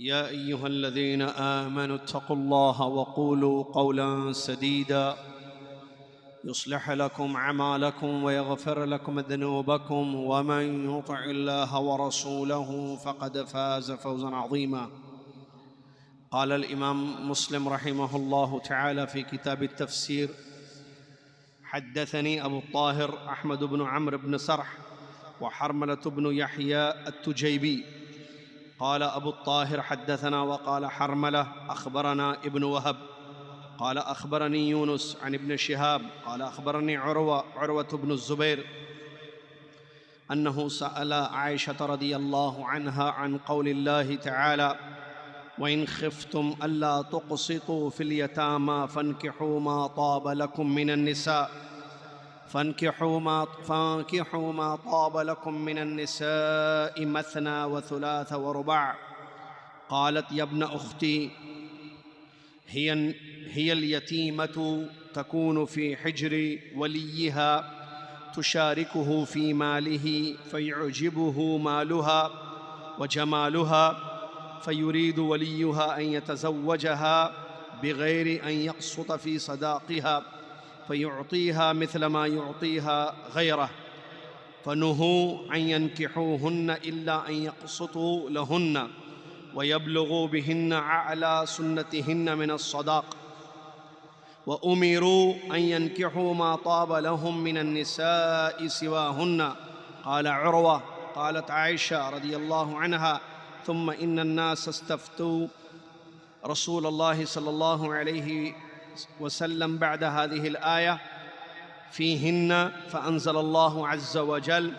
يا أيها الذين آمنوا اتقوا الله وقولوا قولا سديدا يصلح لكم أعمالكم ويغفر لكم ذنوبكم ومن يطع الله ورسوله فقد فاز فوزا عظيما. قال الإمام مسلم رحمه الله تعالى في كتاب التفسير: حدثني أبو الطاهر أحمد بن عمرو بن سرح وحرملة بن يحيى التجيبي. قال أبو الطاهر: حدثنا، وقال حرملة: أخبرنا ابن وهب قال أخبرني يونس عن ابن شهاب قال أخبرني عروة بن الزبير أنه سأل عائشة رضي الله عنها عن قول الله تعالى: وإن خفتم ألا تقسطوا في اليتامى فانكحوا ما طاب لكم من النساء مثنى وثلاث ورباع. قالت: يا ابن أختي، هي اليتيمة تكون في حجر وليها تشاركه في ماله فيعجبه مالها وجمالها فيريد وليها أن يتزوجها بغير أن يقسط في صداقها فيعطيها مثل ما يعطيها غيره، فنهوا أن ينكحوهن إلا أن يقسطوا لهن ويبلغوا بهن أعلى سنتهن من الصداق، وأمروا أن ينكحوا ما طاب لهم من النساء سواهن. قال عروة: قالت عائشة رضي الله عنها: ثم إن الناس استفتوا رسول الله صلى الله عليه وسلم بعد هذه الآية فيهن، فأنزل الله عز وجل: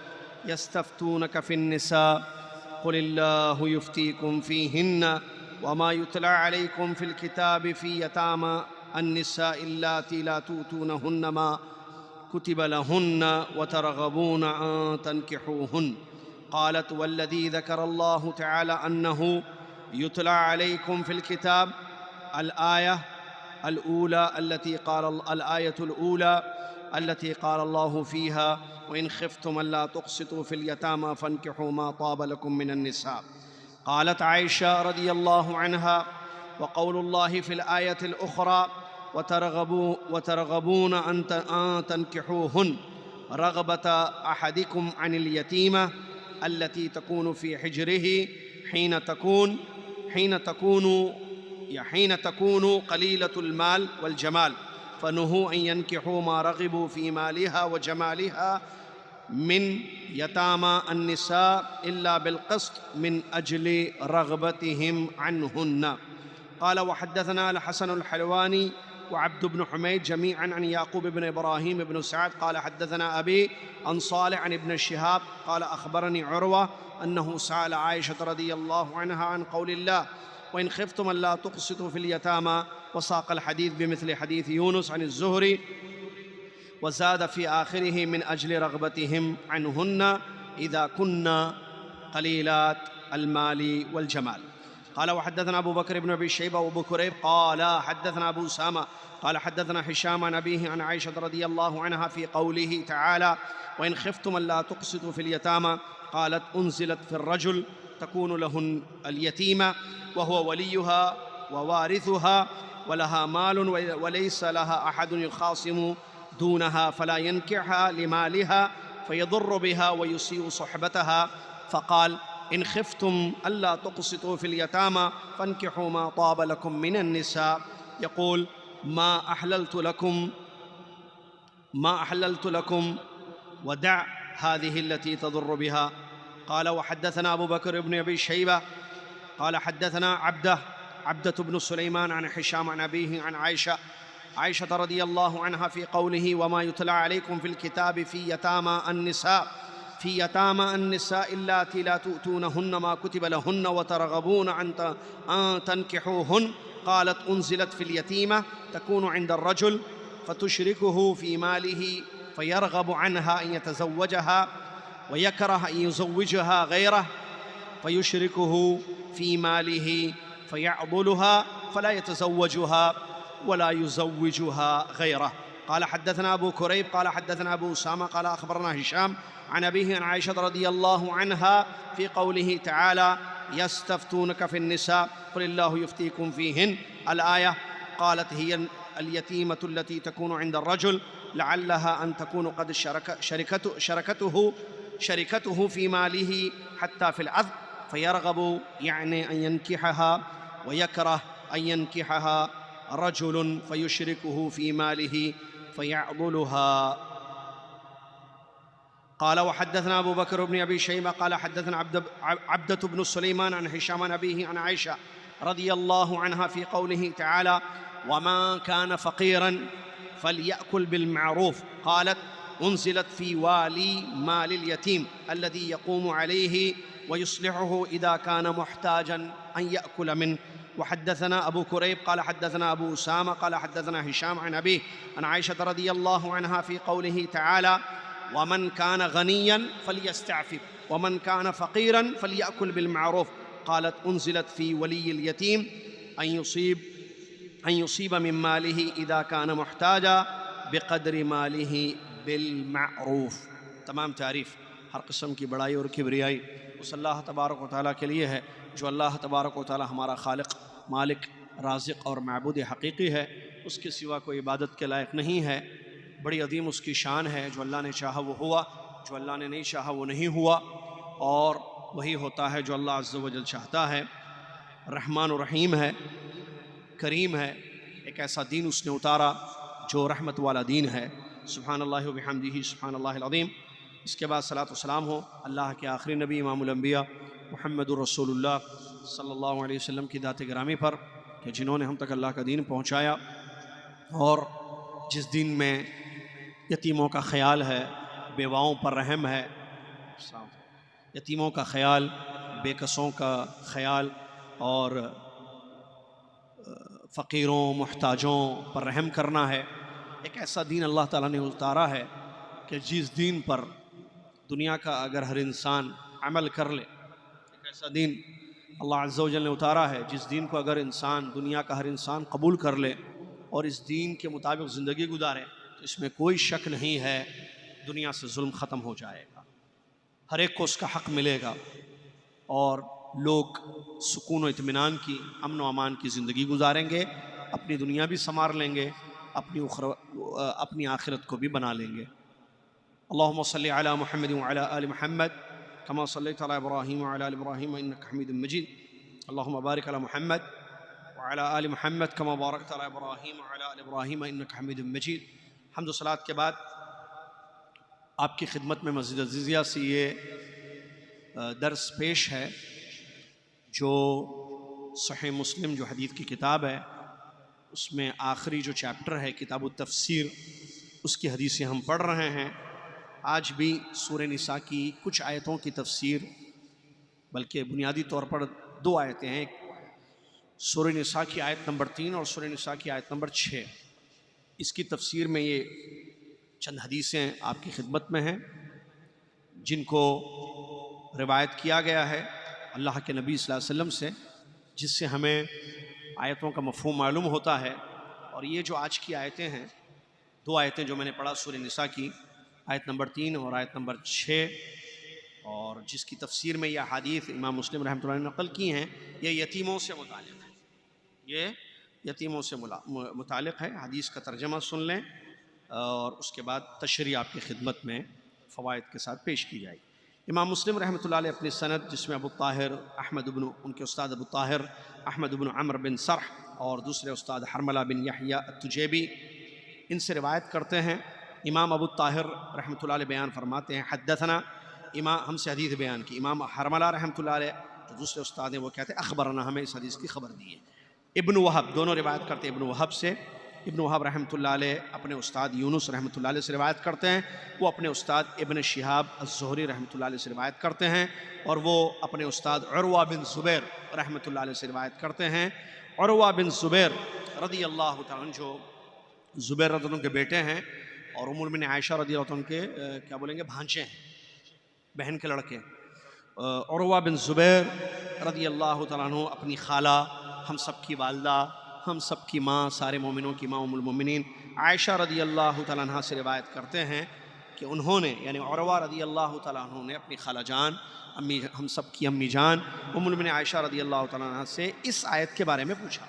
يستفتونك في النساء قل الله يفتيكم فيهن وما يتلى عليكم في الكتاب في يتامى النساء اللاتي لا تؤتونهن ما كتب لهن وترغبون أن تنكحوهن. قالت: والذي ذكر الله تعالى أنه يتلى عليكم في الكتاب الآية الأولى التي قال الله فيها: وإن خفتم ألا تقسطوا في اليتامى فانكحوا ما طاب لكم من النساء. قالت عائشة رضي الله عنها: وقول الله في الآية الأخرى: وترغبون أن تنكحوهن رغبة أحدكم عن اليتيمة التي تكون في حجره حين تكون قليلة المال والجمال، فنهوا أن ينكحوا ما رغبوا في مالها وجمالها من يتامى النساء إلا بالقسط من أجل رغبتهم عنهن. قال: وحدثنا الحسن الحلواني وعبد بن حميد جميعا عن يعقوب بن إبراهيم بن سعد قال: حدثنا أبي عن صالح عن ابن شهاب قال: أخبرني عروة أنه سأل عائشة رضي الله عنها عن قول الله: وإن خفتم ألا تقسطوا في اليتامى، وساق الحديث بمثل حديث يونس عن الزهري، وزاد في آخره: من أجل رغبتهم عنهن إذا كن قليلات المال والجمال. قال: وحدثنا أبو بكر بن أبي شيبة وأبو كريب قال حدثنا أبو أسامة قال حدثنا هشام عن أبيه عن عائشة رضي الله عنها في قوله تعالى: وإن خفتم ألا تقسطوا في اليتامى، قالت: أنزلت في الرجل تكون له اليتيمة وهو وليها ووارثها ولها مال وليس لها أحد يخاصم دونها، فلا ينكحها لمالها فيضر بها ويسيء صحبتها. فقال: إن خفتم ألا تقسطوا في اليتامى فانكحوا ما طاب لكم من النساء. يقول: ما أحللت لكم ودع هذه التي تضر بها. قال: وحدثنا أبو بكر بن أبي شيبة قال حدثنا عبدة بن سليمان عن هشام عن أبيه عن عائشة رضي الله عنها في قوله: وما يتلى عليكم في الكتاب في يتامى النساء اللاتي لا تؤتونهن ما كتب لهن وترغبون أن تنكحوهن. قالت: أنزلت في اليتيمة تكون عند الرجل فتشركه في ماله فيرغب عنها أن يتزوجها ويكره أن يزوجها غيره فيشركه في ماله فيعضلها فلا يتزوجها ولا يزوجها غيره. قال: حدثنا أبو كريب قال حدثنا أبو أسامة قال أخبرنا هشام عن أبيه عن عائشة رضي الله عنها في قوله تعالى: يستفتونك في النساء قل الله يفتيكم فيهن الآية. قالت هي اليتيمة التي تكون عند الرجل لعلها أن تكون قد شركته في ماله حتى في العذب فيرغب يعني أن ينكحها ويكره أن ينكحها رجل فيشركه في ماله فيعضلها. قال وحدثنا أبو بكر بن أبي شيبة قال حدثنا عبدة بن سليمان عن هشام عن أبيه عن عائشة رضي الله عنها في قوله تعالى وما كان فقيرا فليأكل بالمعروف قالت أنزلت في والي مال اليتيم الذي يقوم عليه ويصلحه إذا كان محتاجا أن يأكل منه. وحدثنا أبو كريب قال حدثنا أبو أسامة قال حدثنا هشام عن أبيه عن عائشة رضي الله عنها في قوله تعالى ومن كان غنيا فليستعفف ومن كان فقيرا فليأكل بالمعروف قالت أنزلت في ولي اليتيم أن يصيب من ماله إذا كان محتاجا بقدر ماله بالمعروف. تمام تعریف ہر قسم کی بڑائی اور کبریائی اس اللہ تبارک و تعالیٰ کے لیے ہے جو اللہ تبارک و تعالیٰ ہمارا خالق مالک رازق اور معبود حقیقی ہے، اس کے سوا کوئی عبادت کے لائق نہیں ہے. بڑی عظیم اس کی شان ہے، جو اللہ نے چاہا وہ ہوا، جو اللہ نے نہیں چاہا وہ نہیں ہوا، اور وہی ہوتا ہے جو اللہ عز و جل چاہتا ہے. رحمان و رحیم ہے، کریم ہے، ایک ایسا دین اس نے اتارا جو رحمت والا دین ہے. سبحان اللہ و بحمدہ سبحان اللہ العظیم. اس کے بعد صلاۃ و سلام ہو اللہ کے آخری نبی امام الانبیاء محمد الرسول اللہ صلی اللہ علیہ وسلم کی ذات گرامی پر، کہ جنہوں نے ہم تک اللہ کا دین پہنچایا، اور جس دین میں یتیموں کا خیال ہے، بیواؤں پر رحم ہے، یتیموں کا خیال، بے کسوں کا خیال، اور فقیروں محتاجوں پر رحم کرنا ہے. ایک ایسا دین اللہ تعالیٰ نے اتارا ہے کہ جس دین پر دنیا کا اگر ہر انسان عمل کر لے، ایک ایسا دین اللہ عز و جل نے اتارا ہے جس دین کو اگر دنیا کا ہر انسان قبول کر لے اور اس دین کے مطابق زندگی گزارے تو اس میں کوئی شک نہیں ہے دنیا سے ظلم ختم ہو جائے گا، ہر ایک کو اس کا حق ملے گا، اور لوگ سکون و اطمینان کی، امن و امان کی زندگی گزاریں گے، اپنی دنیا بھی سنوار لیں گے، اپنی آخرت کو بھی بنا لیں گے. اللہم صلی علی محمد وعلی آل محمد کما صلیت علی ابراہیم وعلی آل ابراہیم انک حمید مجید. اللہم بارک علی محمد وعلی آل محمد کما بارکت علی ابراہیم وعلی آل ابراہیم انک حمید مجید. حمد و صلاۃ کے بعد آپ کی خدمت میں مسجد عزیزیہ سے یہ درس پیش ہے جو صحیح مسلم جو حدیث کی کتاب ہے اس میں آخری جو چیپٹر ہے کتاب التفسیر، اس کی حدیثیں ہم پڑھ رہے ہیں. آج بھی سورہ نساء کی کچھ آیتوں کی تفسیر، بلکہ بنیادی طور پر 2 آیتیں ہیں، سورہ نساء کی آیت نمبر 3 اور سورہ نساء کی آیت نمبر 6. اس کی تفسیر میں یہ چند حدیثیں آپ کی خدمت میں ہیں جن کو روایت کیا گیا ہے اللہ کے نبی صلی اللہ علیہ وسلم سے، جس سے ہمیں آیتوں کا مفہوم معلوم ہوتا ہے. اور یہ جو آج کی آیتیں ہیں، 2 آیتیں جو میں نے پڑھا سورہ نساء کی آیت نمبر 3 اور آیت نمبر 6، اور جس کی تفسیر میں یہ حدیث امام مسلم رحمۃ اللہ نے نقل کی ہیں، یہ یتیموں سے متعلق ہے، یہ یتیموں سے متعلق ہے. حدیث کا ترجمہ سن لیں اور اس کے بعد تشریح آپ کی خدمت میں فوائد کے ساتھ پیش کی جائے گی. امام مسلم رحمۃ اللہ علیہ اپنی سند، جس میں ابو طاہر ان کے استاد ابو طاہر احمد بن عمر بن سرح اور دوسرے استاد حرملہ بن یحییٰ التجیبی، ان سے روایت کرتے ہیں. امام ابو طاہر رحمۃ اللہ علیہ بیان فرماتے ہیں حدثنا، ہم سے حدیث بیان کی. امام حرملہ رحمۃ اللہ علیہ جو دوسرے استاد ہیں وہ کہتے ہیں اخبرنا، ہمیں اس حدیث کی خبر دی ہے. ابن وہب، دونوں روایت کرتے ہیں ابن وہب سے. ابن وہب رحمۃ اللہ علیہ اپنے استاد یونس رحمۃ اللہ علیہ سے روایت کرتے ہیں، وہ اپنے استاد ابن شہاب الزہری رحمۃ اللہ علیہ سے روایت کرتے ہیں، اور وہ اپنے استاد عروہ بن زبیر رحمۃ اللہ علیہ سے روایت کرتے ہیں. عروہ بن زبیر رضی اللہ تعالیٰ عنہ جو زبیر رضی اللہ عنہ کے بیٹے ہیں، اور ام المؤمنین عائشہ رضی اللہ عنہ کے کیا بولیں گے بھانجے ہیں، بہن کے لڑکے. عروہ بن زبیر رضی اللہ تعالیٰ عنہ اپنی خالہ، ہم سب کی والدہ، ہم سب کی ماں، سارے مومنوں کی ماں ام المؤمنین عائشہ رضی اللہ تعالیٰ عنہ سے روایت کرتے ہیں کہ انہوں نے یعنی عروہ رضی اللہ تعالیٰ عنہ نے اپنی خالہ جان امی ہم سب کی امی جان ام المؤمنین عائشہ رضی اللہ تعالیٰ عنہ سے اس آیت کے بارے میں پوچھا.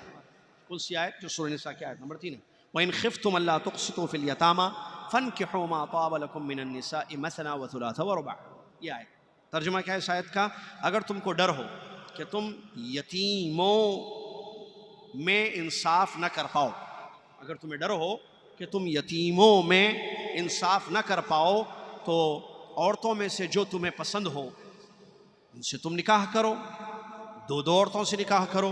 کون سی آیت؟ جو سورہ نساء کی آیت نمبر 3 ہے. وَإِنْ خِفْتُمْ أَلَّا تُقْسِطُوا فِي الْيَتَامَى فَانكِحُوا مَا طَابَ لَكُم مِّنَ النِّسَاءِ مَثْنَىٰ وَثُلَاثَ وَرُبَاعَ. یہ آیت ترجمہ کیا ہے اس آیت کا؟ اگر تم کو ڈر ہو کہ تم یتیموں میں انصاف نہ کر پاؤ، اگر تمہیں ڈر ہو کہ تم یتیموں میں انصاف نہ کر پاؤ تو عورتوں میں سے جو تمہیں پسند ہو ان سے تم نکاح کرو. 2 عورتوں سے نکاح کرو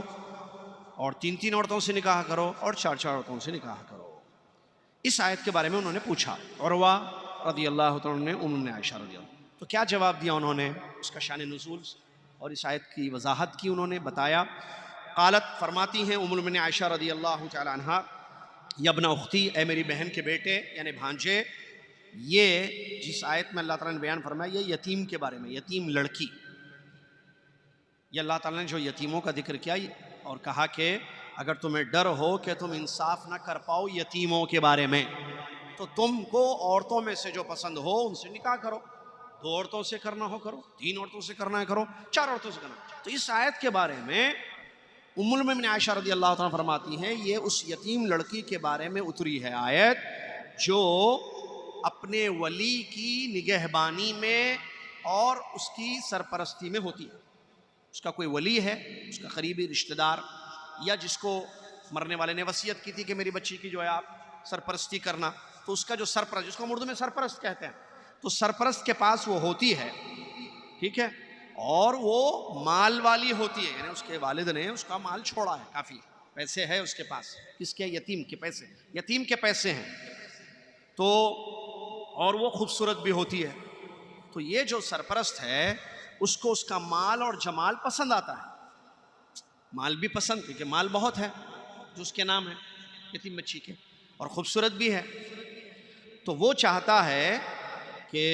اور 3 عورتوں سے نکاح کرو اور 4 عورتوں سے نکاح کرو. اس آیت کے بارے میں انہوں نے پوچھا عروہ رضی اللہ تعالیٰ نے ام عائشہ رضی اللہ. تو کیا جواب دیا انہوں نے؟ اس کا شان نزول اور اس آیت کی وضاحت کی انہوں نے بتایا. قالت فرماتی ہیں ام المؤمنین عائشہ رضی اللہ تعالی عنہا یا ابن اختی، اے میری بہن کے بیٹے یعنی بھانجے، یہ جس آیت میں اللہ تعالیٰ نے بیان فرمایا یہ یتیم کے بارے میں، یتیم لڑکی، یہ اللہ تعالیٰ نے جو یتیموں کا ذکر کیا اور کہا کہ اگر تمہیں ڈر ہو کہ تم انصاف نہ کر پاؤ یتیموں کے بارے میں تو تم کو عورتوں میں سے جو پسند ہو ان سے نکاح کرو. 2 عورتوں سے کرنا ہو کرو، 3 عورتوں سے کرنا ہے کرو، 4 عورتوں سے کرنا ہے. تو اس آیت کے بارے میں ام المؤمنین عائشہ رضی اللہ تعالیٰ فرماتی ہیں یہ اس یتیم لڑکی کے بارے میں اتری ہے آیت جو اپنے ولی کی نگہبانی میں اور اس کی سرپرستی میں ہوتی ہے. اس کا کوئی ولی ہے، اس کا قریبی رشتہ دار، یا جس کو مرنے والے نے وصیت کی تھی کہ میری بچی کی جو ہے آپ سرپرستی کرنا، تو اس کا جو سرپرست، جس کو ہم اردو میں سرپرست کہتے ہیں، تو سرپرست کے پاس وہ ہوتی ہے، ٹھیک ہے، اور وہ مال والی ہوتی ہے، یعنی اس کے والد نے اس کا مال چھوڑا ہے، کافی پیسے ہے اس کے پاس. کس کے؟ یتیم کے پیسے، یتیم کے پیسے ہیں تو، اور وہ خوبصورت بھی ہوتی ہے. تو یہ جو سرپرست ہے اس کو اس کا مال اور جمال پسند آتا ہے، مال بھی پسند، کیونکہ مال بہت ہے جو اس کے نام ہے یتیم بچی کے، اور خوبصورت بھی ہے. تو وہ چاہتا ہے کہ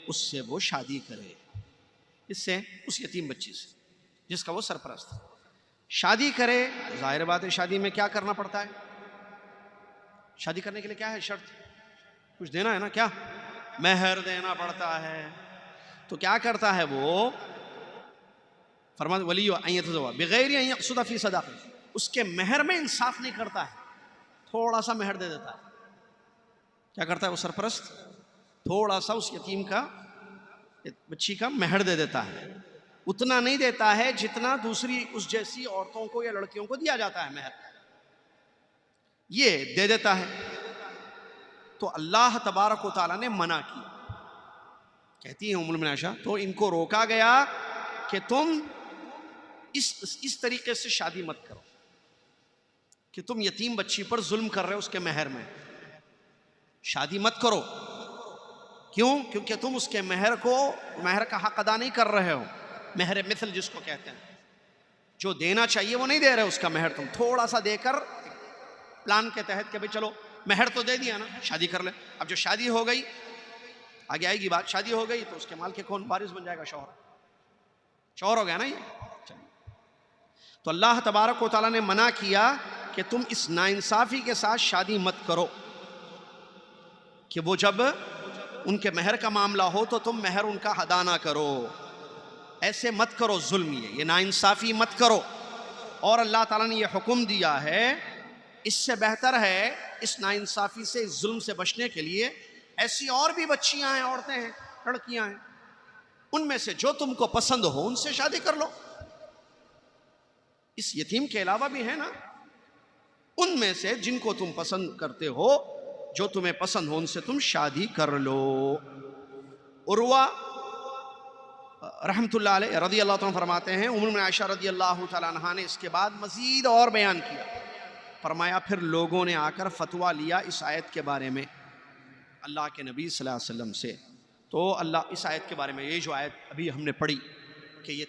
اس سے وہ شادی کرے، اس سے، اس یتیم بچی سے جس کا وہ سرپرست ہے شادی کرے. ظاہر بات ہے شادی میں کیا کرنا پڑتا ہے؟ شادی کرنے کے لیے کیا ہے شرط؟ کچھ دینا ہے نا، کیا؟ مہر دینا پڑتا ہے. تو کیا کرتا ہے وہ؟ فرماتے ولی ان یتزوج بغیر ان یقصد فی صداقہ، اس کے مہر میں انصاف نہیں کرتا ہے، تھوڑا سا مہر دے دیتا ہے. کیا کرتا ہے وہ سرپرست؟ تھوڑا سا اس یتیم کا، بچی کا مہر دے دیتا ہے. اتنا نہیں دیتا ہے جتنا دوسری اس جیسی عورتوں کو یا لڑکیوں کو دیا جاتا ہے مہر، یہ دے دیتا ہے. تو اللہ تبارک و تعالیٰ نے منع کیا. کہتی ہیں ام المؤمنین عائشہ تو ان کو روکا گیا کہ تم اس طریقے سے شادی مت کرو کہ تم یتیم بچی پر ظلم کر رہے ہو، اس کے مہر میں شادی مت کرو. کیوں؟ کیونکہ تم اس کے مہر کا حق ادا نہیں کر رہے ہو. مہر مثل جس کو کہتے ہیں، جو دینا چاہیے وہ نہیں دے رہے اس کا مہر، تم تھوڑا سا دے کر پلان کے تحت کہ بھئی چلو مہر تو دے دیا نا، شادی کر لیں. اب جو شادی ہو گئی، آگے آئے گی بات، شادی ہو گئی تو اس کے مال کے کون وارث بن جائے گا؟ شوہر ہو گیا نا یہ. تو اللہ تبارک و تعالیٰ نے منع کیا کہ تم اس ناانصافی کے ساتھ شادی مت کرو کہ وہ جب ان کے مہر کا معاملہ ہو تو تم مہر ان کا ادا نہ کرو. ایسے مت کرو، ظلم یہ ناانصافی مت کرو. اور اللہ تعالیٰ نے یہ حکم دیا ہے، اس سے بہتر ہے اس ناانصافی سے، اس ظلم سے بچنے کے لیے ایسی اور بھی بچیاں ہیں، عورتیں ہیں، لڑکیاں ہیں، ان میں سے جو تم کو پسند ہو ان سے شادی کر لو. اس یتیم کے علاوہ بھی ہے نا، ان میں سے جن کو تم پسند کرتے ہو، جو تمہیں پسند ہو ان سے تم شادی کر لو. عروہ رحمۃ اللہ علیہ رضی اللہ تعالیٰ فرماتے ہیں ام المؤمنین عائشہ رضی اللہ تعالیٰ عنہا نے اس کے بعد مزید اور بیان کیا. فرمایا پھر لوگوں نے آ کر فتویٰ لیا اس آیت کے بارے میں اللہ کے نبی صلی اللہ علیہ وسلم سے. تو اللہ اس آیت کے بارے میں، یہ جو آیت ابھی ہم نے پڑھی کہ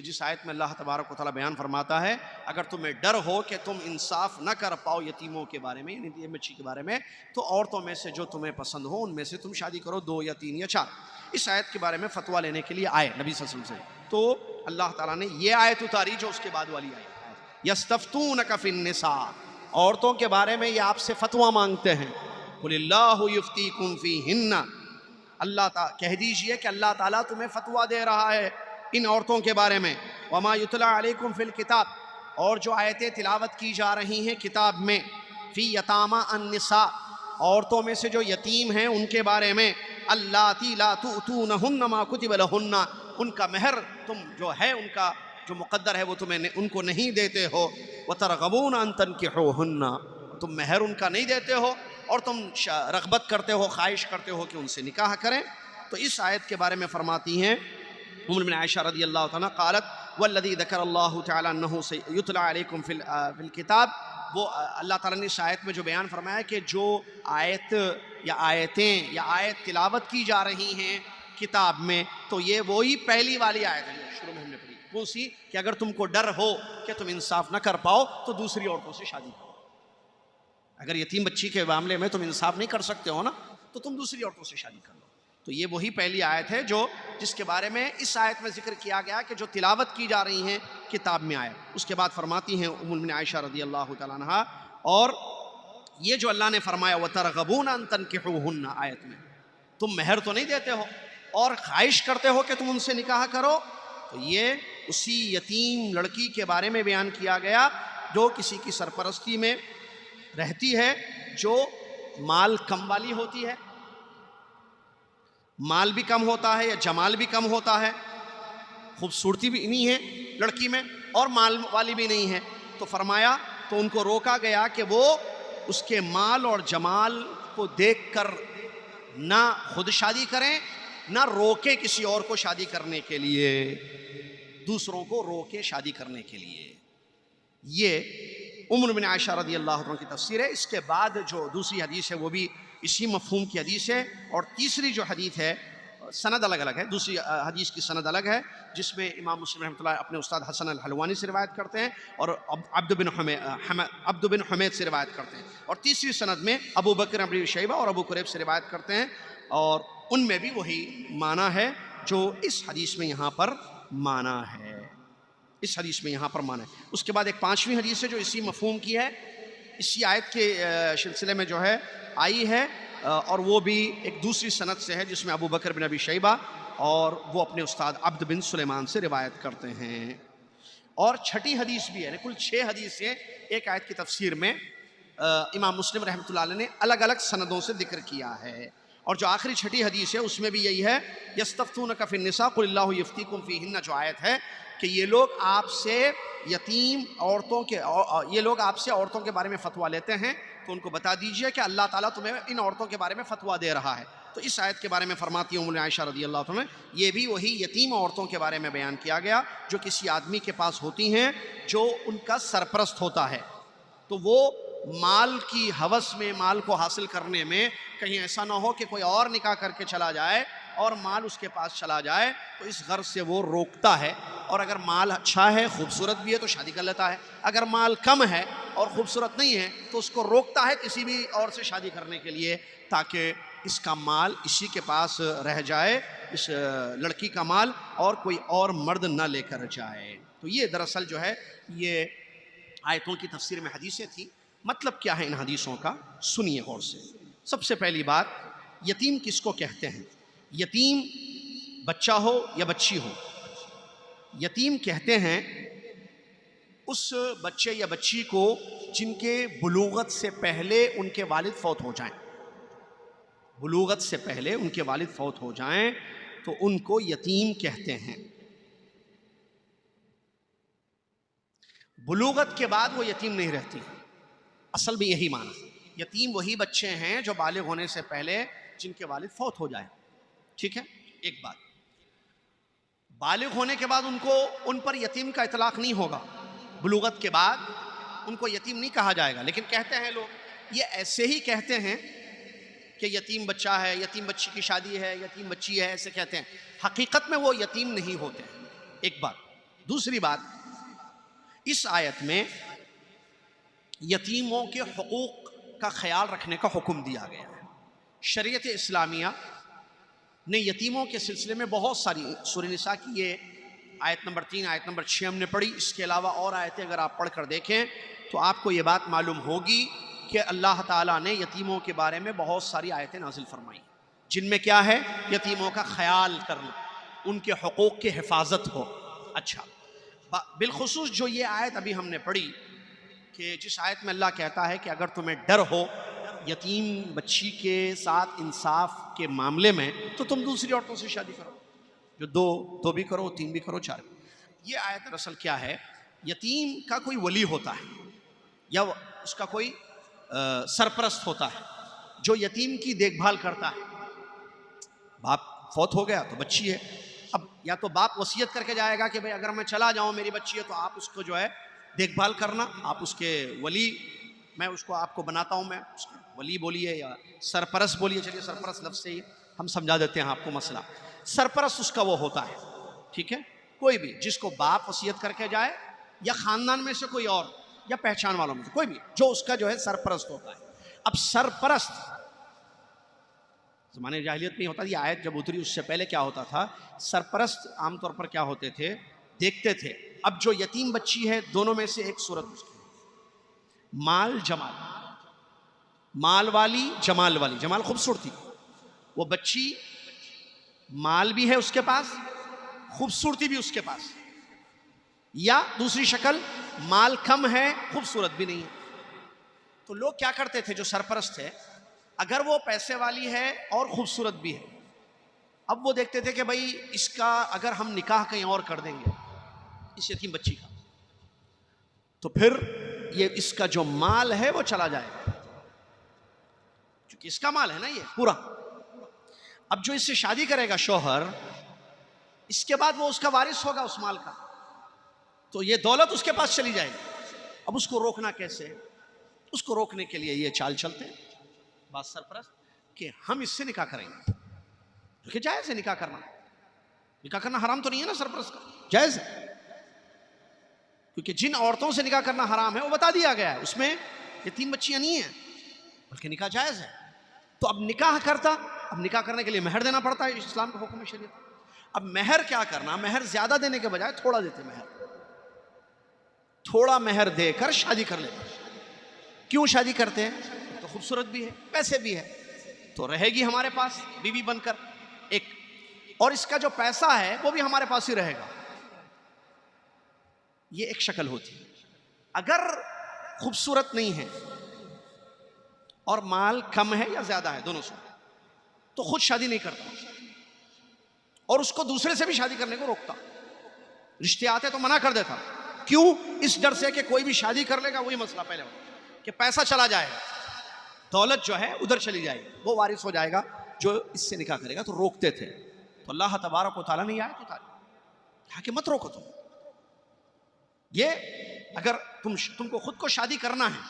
جس آیت میں اللہ تبارک و تعالیٰ بیان فرماتا ہے اگر تمہیں ڈر ہو کہ تم انصاف نہ کر پاؤ یتیموں کے بارے میں، یعنی یتیم بچی کے بارے میں، تو عورتوں میں سے جو تمہیں پسند ہو ان میں سے تم شادی کرو، 2 یا 3 یا 4. اس آیت کے بارے میں فتویٰ لینے کے لیے آئے نبی صلی اللہ علیہ وسلم سے. تو اللہ تعالیٰ نے یہ آیت اتاری جو اس کے بعد والی آیت، یستفتونک فی النساء، عورتوں کے بارے میں یہ آپ سے فتویٰ مانگتے ہیں. قل اللہ یفتیکم فیہن، اللہ تعالیٰ کہہ دیجئے کہ اللہ تعالیٰ تمہیں فتویٰ دے رہا ہے ان عورتوں کے بارے میں. وما یتلا علیکم فی الکتاب، اور جو آیتیں تلاوت کی جا رہی ہیں کتاب میں، فی یتاما النساء، عورتوں میں سے جو یتیم ہیں ان کے بارے میں، اللاتی لا تؤتونہن ما کتب لہن، ان کا مہر تم جو ہے ان کا جو مقدر ہے وہ تمہیں ان کو نہیں دیتے ہو. وترغبون ان تنکحوہن، تم مہر ان کا نہیں دیتے ہو اور تم رغبت کرتے ہو، خواہش کرتے ہو کہ ان سے نکاح کریں. تو اس آیت کے بارے میں فرماتی ہیں ام المؤمنین عائشہ رضی اللہ تعالیٰ قالت والذی ذکر اللہ تعالیٰ انہ یتلا علیکم فی الکتاب، وہ اللہ تعالیٰ نے اس آیت میں جو بیان فرمایا کہ جو آیت یا آیتیں یا آیت تلاوت کی جا رہی ہیں کتاب میں، تو یہ وہی پہلی والی آیت ہے جو شروع میں ہم نے پڑھی، کون سی؟ کہ اگر تم کو ڈر ہو کہ تم انصاف نہ کر پاؤ تو دوسری عورتوں سے شادی کرو. اگر یتیم بچی کے معاملے میں تم انصاف نہیں کر سکتے ہو نا تو تم دوسری عورتوں سے شادی کر لو. تو یہ وہی پہلی آیت ہے جو جس کے بارے میں اس آیت میں ذکر کیا گیا کہ جو تلاوت کی جا رہی ہیں کتاب میں آئے. اس کے بعد فرماتی ہیں ام المؤمنین عائشہ رضی اللہ تعالیٰ عنہا، اور یہ جو اللہ نے فرمایا وَتَرْغَبُونَ أَن تَنْكِحُوهُنَّ، آیت میں تم مہر تو نہیں دیتے ہو اور خواہش کرتے ہو کہ تم ان سے نکاح کرو، تو یہ اسی یتیم لڑکی کے بارے میں بیان کیا گیا جو کسی کی سرپرستی میں رہتی ہے، جو مال کم والی ہوتی ہے، مال بھی کم ہوتا ہے یا جمال بھی کم ہوتا ہے، خوبصورتی بھی نہیں ہے لڑکی میں اور مال والی بھی نہیں ہے. تو فرمایا تو ان کو روکا گیا کہ وہ اس کے مال اور جمال کو دیکھ کر نہ خود شادی کریں، نہ روکیں کسی اور کو شادی کرنے کے لیے، دوسروں کو روکیں شادی کرنے کے لیے. یہ ام المؤمنین عائشہ رضی اللہ عنہ کی تفسیر ہے. اس کے بعد جو دوسری حدیث ہے وہ بھی اسی مفہوم کی حدیث ہے، اور تیسری جو حدیث ہے سند الگ الگ ہے، دوسری حدیث کی سند الگ ہے جس میں امام مسلم رحمۃ اللہ اپنے استاد حسن الحلوانی سے روایت کرتے ہیں اور عبد بن حمید سے روایت کرتے ہیں، اور تیسری سند میں ابو بکر ابن شیبہ اور ابو قریب سے روایت کرتے ہیں، اور ان میں بھی وہی معنی ہے جو اس حدیث میں یہاں پر معنی ہے، اس حدیث میں یہاں پر معنی ہے. اس کے بعد ایک پانچویں حدیث ہے جو اسی مفہوم کی ہے، اسی آیت کے سلسلے میں جو ہے آئی ہے، اور وہ بھی ایک دوسری سند سے ہے جس میں ابو بکر بن ابی شیبہ اور وہ اپنے استاد عبد بن سلیمان سے روایت کرتے ہیں. اور چھٹی حدیث بھی ہے، کل 6 حدیث ہیں ایک آیت کی تفسیر میں امام مسلم رحمۃ اللہ علیہ نے الگ الگ سندوں سے ذکر کیا ہے. اور جو آخری چھٹی حدیث ہے اس میں بھی یہی ہے، یستفتونک فی النساء قل اللہ یفتیکم فیہن، جو آیت ہے کہ یہ لوگ آپ سے یتیم عورتوں کے عورتوں کے بارے میں فتویٰ لیتے ہیں تو ان کو بتا دیجئے کہ اللہ تعالیٰ تمہیں ان عورتوں کے بارے میں فتویٰ دے رہا ہے. تو اس آیت کے بارے میں فرماتی ام عائشہ رضی اللہ عنہ، یہ بھی وہی یتیم عورتوں کے بارے میں بیان کیا گیا جو کسی آدمی کے پاس ہوتی ہیں جو ان کا سرپرست ہوتا ہے، تو وہ مال کی ہوس میں، مال کو حاصل کرنے میں کہیں ایسا نہ ہو کہ کوئی اور نکاح کر کے چلا جائے اور مال اس کے پاس چلا جائے، تو اس غرض سے وہ روکتا ہے. اور اگر مال اچھا ہے، خوبصورت بھی ہے تو شادی کر لیتا ہے، اگر مال کم ہے اور خوبصورت نہیں ہے تو اس کو روکتا ہے کسی بھی اور سے شادی کرنے کے لیے، تاکہ اس کا مال اسی کے پاس رہ جائے، اس لڑکی کا مال، اور کوئی اور مرد نہ لے کر جائے. تو یہ دراصل جو ہے یہ آیتوں کی تفسیر میں حدیثیں تھیں. مطلب کیا ہے ان حدیثوں کا؟ سنیے غور سے. سب سے پہلی بات، یتیم کس کو کہتے ہیں؟ یتیم بچہ ہو یا بچی ہو، یتیم کہتے ہیں اس بچے یا بچی کو جن کے بلوغت سے پہلے ان کے والد فوت ہو جائیں. بلوغت سے پہلے ان کے والد فوت ہو جائیں تو ان کو یتیم کہتے ہیں. بلوغت کے بعد وہ یتیم نہیں رہتی. اصل بھی یہی معنی ہے. یتیم وہی بچے ہیں جو بالغ ہونے سے پہلے جن کے والد فوت ہو جائیں. ٹھیک ہے، ایک بات. بالغ ہونے کے بعد ان پر یتیم کا اطلاق نہیں ہوگا. بلوغت کے بعد ان کو یتیم نہیں کہا جائے گا، لیکن کہتے ہیں لوگ، یہ ایسے ہی کہتے ہیں کہ یتیم بچہ ہے، یتیم بچی کی شادی ہے، یتیم بچی ہے، ایسے کہتے ہیں. حقیقت میں وہ یتیم نہیں ہوتے ہیں. ایک بات. دوسری بات، اس آیت میں یتیموں کے حقوق کا خیال رکھنے کا حکم دیا گیا ہے. شریعت اسلامیہ نے یتیموں کے سلسلے میں بہت ساری، سورہ نساء کی یہ آیت نمبر 3، آیت نمبر 6 ہم نے پڑھی، اس کے علاوہ اور آیتیں اگر آپ پڑھ کر دیکھیں تو آپ کو یہ بات معلوم ہوگی کہ اللہ تعالیٰ نے یتیموں کے بارے میں بہت ساری آیتیں نازل فرمائیں. جن میں کیا ہے؟ یتیموں کا خیال کرنا، ان کے حقوق کی حفاظت ہو. اچھا، بالخصوص جو یہ آیت ابھی ہم نے پڑھی کہ جس آیت میں اللہ کہتا ہے کہ اگر تمہیں ڈر ہو یتیم بچی کے ساتھ انصاف کے معاملے میں تو تم دوسری عورتوں سے شادی کرو، جو دو بھی کرو، 3 بھی کرو، 4 بھی. یہ آیت دراصل کیا ہے؟ یتیم کا کوئی ولی ہوتا ہے یا اس کا کوئی سرپرست ہوتا ہے جو یتیم کی دیکھ بھال کرتا ہے. باپ فوت ہو گیا تو بچی ہے، اب یا تو باپ وصیت کر کے جائے گا کہ بھئی اگر میں چلا جاؤں میری بچی ہے تو آپ اس کو جو ہے دیکھ بھال کرنا، آپ اس کے ولی، میں اس کو آپ کو بناتا ہوں، میں اس کو ولی بولیے یا سرپرست بولیے، چلیے سرپرست لفظ سے ہی ہم سمجھا دیتے ہیں آپ کو مسئلہ. سرپرست اس کا وہ ہوتا ہے، ٹھیک ہے، کوئی بھی جس کو باپ وصیت کر کے جائے یا خاندان میں سے کوئی اور یا پہچان والوں میں سے کوئی بھی جو اس کا جو ہے سرپرست ہوتا ہے. اب سرپرست زمانے جاہلیت میں ہوتا، یہ آیت جب اتری اس سے پہلے کیا ہوتا تھا؟ سرپرست عام طور پر کیا ہوتے تھے؟ دیکھتے تھے اب جو یتیم بچی ہے دونوں میں سے ایک صورت اس کی، مال جمال، مال والی جمال والی. جمال خوبصورتی، وہ بچی مال بھی ہے اس کے پاس، خوبصورتی بھی اس کے پاس، یا دوسری شکل مال کم ہے خوبصورت بھی نہیں ہے. تو لوگ کیا کرتے تھے جو سرپرست ہے، اگر وہ پیسے والی ہے اور خوبصورت بھی ہے، اب وہ دیکھتے تھے کہ بھئی اس کا اگر ہم نکاح کہیں اور کر دیں گے اس یتیم بچی کا تو پھر یہ اس کا جو مال ہے وہ چلا جائے گا، کیونکہ اس کا مال ہے نا یہ پورا. اب جو اس سے شادی کرے گا شوہر، اس کے بعد وہ اس کا وارث ہوگا اس مال کا، تو یہ دولت اس کے پاس چلی جائے گی. اب اس کو روکنا کیسے؟ اس کو روکنے کے لیے یہ چال چلتے ہیں بعض سرپرست کہ ہم اس سے نکاح کریں گے، کیونکہ جائز ہے نکاح کرنا حرام تو نہیں ہے نا، سرپرست کا جائز ہے، کیونکہ جن عورتوں سے نکاح کرنا حرام ہے وہ بتا دیا گیا ہے، اس میں یہ 3 بچیاں نہیں ہیں بلکہ نکاح جائز ہے. تو اب نکاح کرتا، اب نکاح کرنے کے لیے مہر دینا پڑتا ہے، اسلام کا حکم ہے، شریعت. اب مہر کیا کرنا؟ مہر زیادہ دینے کے بجائے تھوڑا دیتے، تھوڑا مہر دے کر شادی کر لیتے. کیوں شادی کرتے ہیں؟ تو خوبصورت بھی ہے، پیسے بھی ہے، تو رہے گی ہمارے پاس بیوی بن کر ایک، اور اس کا جو پیسہ ہے وہ بھی ہمارے پاس ہی رہے گا. یہ ایک شکل ہوتی ہے. اگر خوبصورت نہیں ہے اور مال کم ہے یا زیادہ ہے دونوں سے، تو خود شادی نہیں کرتا اور اس کو دوسرے سے بھی شادی کرنے کو روکتا. رشتے آتے تو منع کر دیتا. کیوں؟ اس ڈر سے کہ کوئی بھی شادی کر لے گا، وہی مسئلہ پہلے ہوتا کہ پیسہ چلا جائے گا، دولت جو ہے ادھر چلی جائے گی، وہ وارث ہو جائے گا جو اس سے نکاح کرے گا. تو روکتے تھے. تو اللہ تبارک و تعالیٰ نے یہ آیت اتاری کہ مت روکو. تم یہ اگر تم کو خود کو شادی کرنا ہے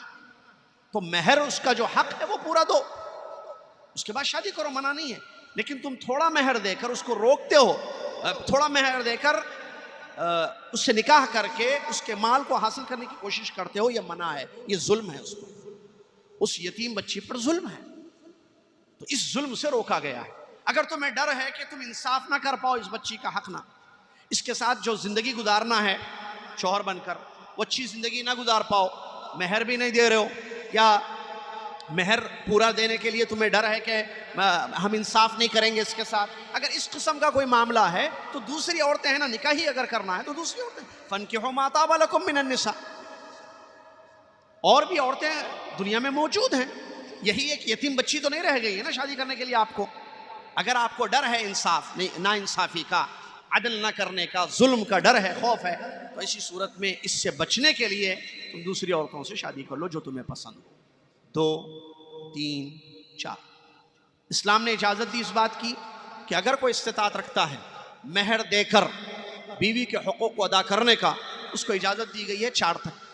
تو مہر اس کا جو حق ہے وہ پورا دو، اس کے بعد شادی کرو، منع نہیں ہے. لیکن تم تھوڑا مہر دے کر اس کو روکتے ہو، تھوڑا مہر دے کر اس سے نکاح کر کے اس کے مال کو حاصل کرنے کی کوشش کرتے ہو، یہ منع ہے، یہ ظلم ہے. اس کو، اس یتیم بچی پر ظلم ہے، تو اس ظلم سے روکا گیا ہے. اگر تمہیں ڈر ہے کہ تم انصاف نہ کر پاؤ اس بچی کا حق نہ، اس کے ساتھ جو زندگی گزارنا ہے شوہر بن کر وہ اچھی زندگی نہ گزار پاؤ، مہر بھی نہیں دے رہے ہو، یا مہر پورا دینے کے لیے تمہیں ڈر ہے کہ ہم انصاف نہیں کریں گے اس کے ساتھ، اگر اس قسم کا کوئی معاملہ ہے تو دوسری عورتیں ہیں نا، نکاح ہی اگر کرنا ہے تو دوسری عورتیں، فَانْكِحُوا مَا طَابَ لَكُم مِّنَ النِّسَاءِ، اور بھی عورتیں دنیا میں موجود ہیں. یہی ایک یتیم بچی تو نہیں رہ گئی ہے نا شادی کرنے کے لیے آپ کو. اگر آپ کو ڈر ہے انصاف نا انصافی کا، عدل نہ کرنے کا، ظلم کا ڈر ہے، خوف ہے، تو اسی صورت میں اس سے بچنے کے لیے تم دوسری عورتوں سے شادی کر لو جو تمہیں پسند ہو، 2 3 4. اسلام نے اجازت دی اس بات کی کہ اگر کوئی استطاعت رکھتا ہے مہر دے کر بیوی کے حقوق کو ادا کرنے کا، اس کو اجازت دی گئی ہے 4 تک.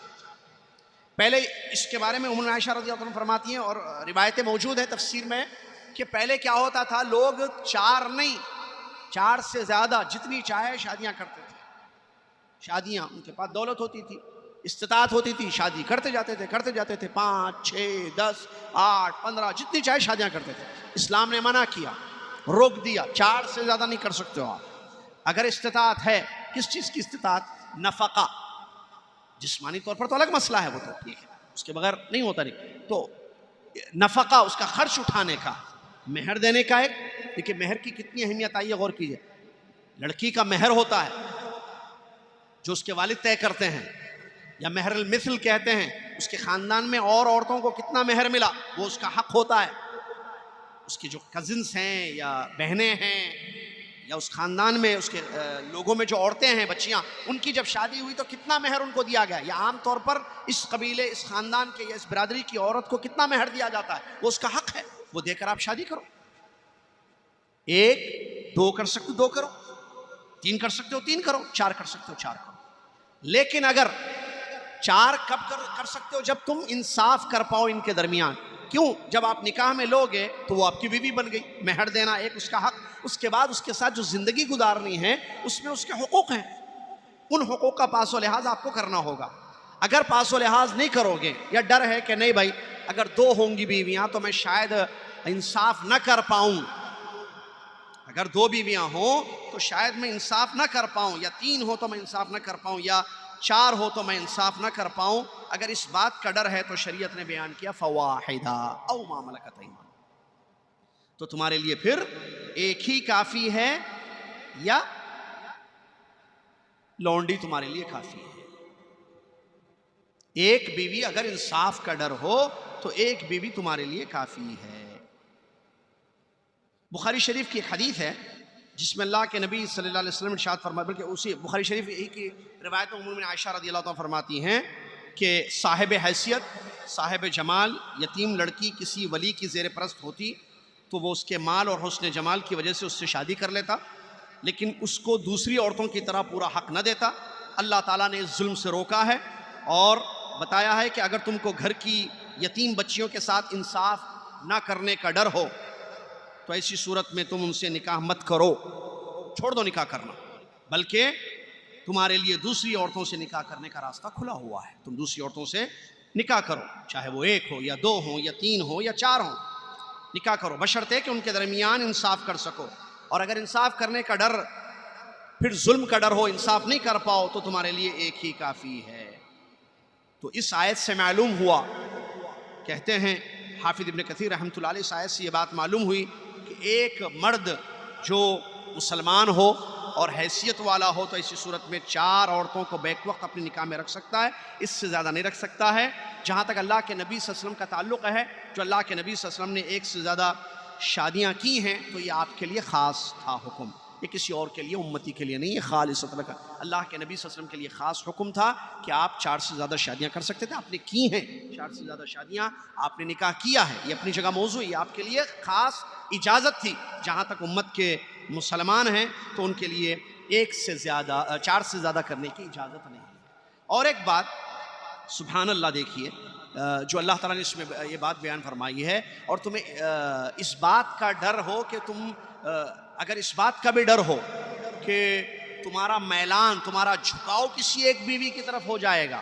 پہلے اس کے بارے میں ام عائشہ رضی اللہ عنہ فرماتی ہیں اور روایتیں موجود ہیں تفسیر میں کہ پہلے کیا ہوتا تھا، لوگ 4 نہیں 4 سے زیادہ جتنی چاہے شادیاں کرتے تھے. شادیاں، ان کے پاس دولت ہوتی تھی، استطاعت ہوتی تھی، شادی کرتے جاتے تھے 5 6 10 8 15 جتنی چاہے شادیاں کرتے تھے. اسلام نے منع کیا، روک دیا، 4 سے زیادہ نہیں کر سکتے ہو آپ. اگر استطاعت ہے، کس چیز کی استطاعت؟ نفقہ، جسمانی طور پر تو الگ مسئلہ ہے، وہ تو ٹھیک ہے، اس کے بغیر نہیں ہوتا. نہیں تو نفقہ، اس کا خرچ اٹھانے کا، مہر دینے کا ایک، دیکھیں مہر کی کتنی اہمیت آئی ہے، غور کیجئے. لڑکی کا مہر ہوتا ہے جو اس کے والد طے کرتے ہیں، یا مہر المثل کہتے ہیں. اس کے خاندان میں اور عورتوں کو کتنا مہر ملا وہ اس کا حق ہوتا ہے. اس کی جو کزنز ہیں یا بہنیں ہیں یا اس خاندان میں اس کے لوگوں میں جو عورتیں ہیں، بچیاں، ان کی جب شادی ہوئی تو کتنا مہر ان کو دیا گیا. یا عام طور پر اس قبیلے، اس خاندان کے یا اس برادری کی عورت کو کتنا مہر دیا جاتا ہے، وہ اس کا حق ہے، وہ دے کر آپ شادی کرو. 1 2 کر سکتے ہو 2 کرو، 3 کر سکتے ہو 3 کرو، 4 کر سکتے ہو 4 کرو. لیکن اگر 4 کب کر سکتے ہو؟ جب تم انصاف کر پاؤ ان کے درمیان. کیوں؟ جب آپ نکاح میں لوگے تو وہ آپ کی بیوی بن گئی، مہر دینا ایک اس کا حق. اس کے بعد اس کے ساتھ جو زندگی گزارنی ہے اس میں اس کے حقوق ہیں، ان حقوق کا پاس و لحاظ آپ کو کرنا ہوگا. اگر پاس و لحاظ نہیں کرو گے، یا ڈر ہے کہ نہیں بھائی اگر 2 ہوں گی بیویاں تو میں شاید انصاف نہ کر پاؤں، اگر 2 بیویاں ہوں تو شاید میں انصاف نہ کر پاؤں، یا 3 ہو تو میں انصاف نہ کر پاؤں، یا 4 ہو تو میں انصاف نہ کر پاؤں، اگر اس بات کا ڈر ہے تو شریعت نے بیان کیا فواحدہ او ما ملکت ایمانکم، تو تمہارے لیے پھر ایک ہی کافی ہے یا لونڈی تمہارے لیے کافی ہے. ایک بیوی اگر انصاف کا ڈر ہو تو ایک بیوی تمہارے لیے کافی ہے. بخاری شریف کی ایک حدیث ہے جس میں اللہ کے نبی صلی اللہ علیہ وسلم ارشاد فرمایا، بلکہ اسی بخاری شریف ہی کی روایت ام المؤمنین عائشہ رضی اللہ عنہا فرماتی ہیں کہ صاحب حیثیت، صاحب جمال یتیم لڑکی کسی ولی کی زیر پرست ہوتی تو وہ اس کے مال اور حسن جمال کی وجہ سے اس سے شادی کر لیتا، لیکن اس کو دوسری عورتوں کی طرح پورا حق نہ دیتا. اللہ تعالیٰ نے اس ظلم سے روکا ہے اور بتایا ہے کہ اگر تم کو گھر کی یتیم بچیوں کے ساتھ انصاف نہ کرنے کا ڈر ہو تو ایسی صورت میں تم ان سے نکاح مت کرو، چھوڑ دو نکاح کرنا، بلکہ تمہارے لیے دوسری عورتوں سے نکاح کرنے کا راستہ کھلا ہوا ہے. تم دوسری عورتوں سے نکاح کرو، چاہے وہ 1 ہو یا 2 ہو یا 3 ہو یا 4 ہو، نکاح کرو بشرطے کہ ان کے درمیان انصاف کر سکو. اور اگر انصاف کرنے کا ڈر، پھر ظلم کا ڈر ہو، انصاف نہیں کر پاؤ تو تمہارے لیے ایک ہی کافی ہے. تو اس آیت سے معلوم ہوا، کہتے ہیں حافظ ابن کثیر رحمۃ اللہ علیہ، اس آیت سے یہ بات معلوم ہوئی کہ ایک مرد جو مسلمان ہو اور حیثیت والا ہو تو ایسی صورت میں 4 عورتوں کو بیک وقت اپنی نکاح میں رکھ سکتا ہے، اس سے زیادہ نہیں رکھ سکتا ہے. جہاں تک اللہ کے نبی صلی اللہ علیہ وسلم کا تعلق ہے، جو اللہ کے نبی صلی اللہ علیہ وسلم نے 1 سے زیادہ شادیاں کی ہیں تو یہ آپ کے لیے خاص تھا حکم، یہ کسی اور کے لیے، امتی کے لیے نہیں ہے، خالصۃ لک. اللہ کے نبی صلی اللہ علیہ وسلم کے لیے خاص حکم تھا کہ آپ 4 سے زیادہ شادیاں کر سکتے تھے، آپ نے کی ہیں 4 سے زیادہ شادیاں، آپ نے نکاح کیا ہے، یہ اپنی جگہ موضوع ہے، یہ آپ کے لیے خاص اجازت تھی. جہاں تک امت کے مسلمان ہیں تو ان کے لیے 1 سے زیادہ 4 سے زیادہ کرنے کی اجازت نہیں ہے. اور ایک بات سبحان اللہ دیکھیے جو اللہ تعالیٰ نے اس میں یہ بات بیان فرمائی ہے، اور تمہیں اس بات کا ڈر ہو کہ تم اگر اس بات کا بھی ڈر ہو کہ تمہارا میلان، تمہارا جھکاؤ کسی ایک بیوی کی طرف ہو جائے گا،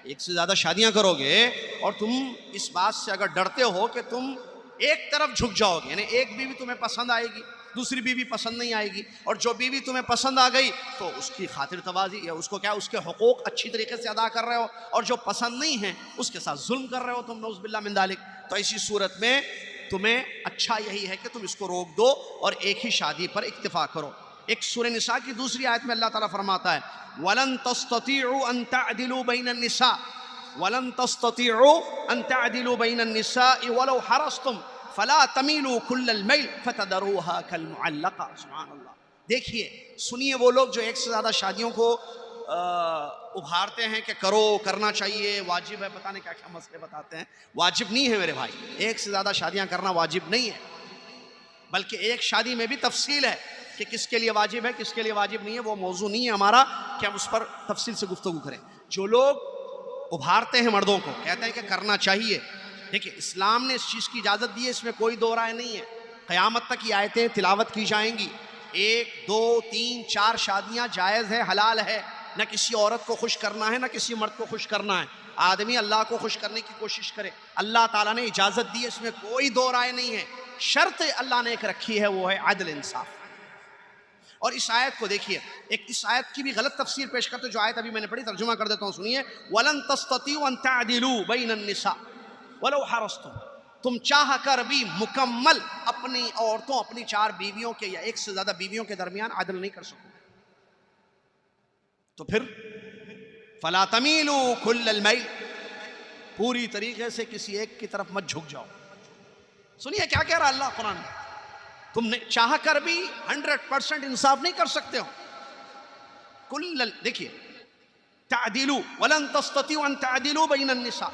1 سے زیادہ شادیاں کرو گے اور تم اس بات سے اگر ڈرتے ہو کہ تم ایک طرف جھک جاؤ گے، یعنی ایک بیوی تمہیں پسند آئے گی، دوسری بیوی پسند نہیں آئے گی، اور جو بیوی تمہیں پسند آ گئی تو اس کی خاطر توازی یا اس کو کیا اس کے حقوق اچھی طریقے سے ادا کر رہے ہو، اور جو پسند نہیں ہیں اس کے ساتھ ظلم کر رہے ہو تم، نعوذ باللہ من ذالک. تو ایسی صورت میں تمہیں اچھا یہی ہے کہ تم اس کو روک دو اور ایک ہی شادی پر اکتفا کرو. ایک سورہ نساء کی دوسری آیت میں اللہ تعالیٰ فرماتا ہے وَلَن تَسْتَطِيعُوا أَن تَعْدِلُوا بَيْنَ النِّسَاءِ وَلَن تَسْتَطِيعُوا أَن تَعْدِلُوا بَيْنَ النِّسَاءِ وَلَوْ حَرَصْتُمْ فَلَا تَمِيلُوا كُلَّ الْمَيْلِ فَتَذَرُوهَا كَالْمُعَلَّقَةِ. سبحان اللہ. دیکھیے سنیے، وہ لوگ جو 1 سے زیادہ شادیوں کو ابھارتے ہیں کہ کرنا چاہیے، واجب ہے، پتہ نہیں کیا کیا مسئلے بتاتے ہیں. واجب نہیں ہے میرے بھائی، 1 سے زیادہ شادیاں کرنا واجب نہیں ہے، بلکہ ایک شادی میں بھی تفصیل ہے کہ کس کے لیے واجب ہے، کس کے لیے واجب نہیں ہے. وہ موضوع نہیں ہے ہمارا کہ ہم اس پر تفصیل سے گفتگو کریں. جو لوگ ابھارتے ہیں مردوں کو، کہتے ہیں کہ کرنا چاہیے، دیکھیں اسلام نے اس چیز کی اجازت دی ہے، اس میں کوئی دو رائے نہیں ہے. قیامت تک یہ آیتیں تلاوت کی جائیں گی. 1 2 3 4 شادیاں جائز ہے، حلال ہے. نہ کسی عورت کو خوش کرنا ہے، نہ کسی مرد کو خوش کرنا ہے. آدمی اللہ کو خوش کرنے کی کوشش کرے، اللہ تعالیٰ نے اجازت دی ہے، اس میں کوئی دو رائے نہیں ہے. شرط اللہ نے ایک رکھی ہے، وہ ہے عدل انصاف. اور اس آیت کو دیکھیے، ایک اس آیت کی بھی غلط تفسیر پیش کرتے، جو آیت ابھی میں نے پڑھی ترجمہ کر دیتا ہوں، سنیے. وَلَن تَسْتَطِيعُوا أَن تَعْدِلُوا بَيْنَ النِّسَاءِ وَلَوْ حَرَصْتُمْ. تم چاہ کر بھی مکمل اپنی عورتوں، اپنی 4 بیویوں کے یا 1 سے زیادہ بیویوں کے درمیان عدل نہیں کر سکو تو پھر فلا تمیلوا کل المیل، پوری طریقے سے کسی ایک کی طرف مت جھک جاؤ. سنیے کیا کہہ رہا اللہ قرآن میں. تم نے چاہ کر بھی 100% انصاف نہیں کر سکتے ہو. دیکھیے تعدلوا ولن تستطيعوا ان تعدلوا بین النساء،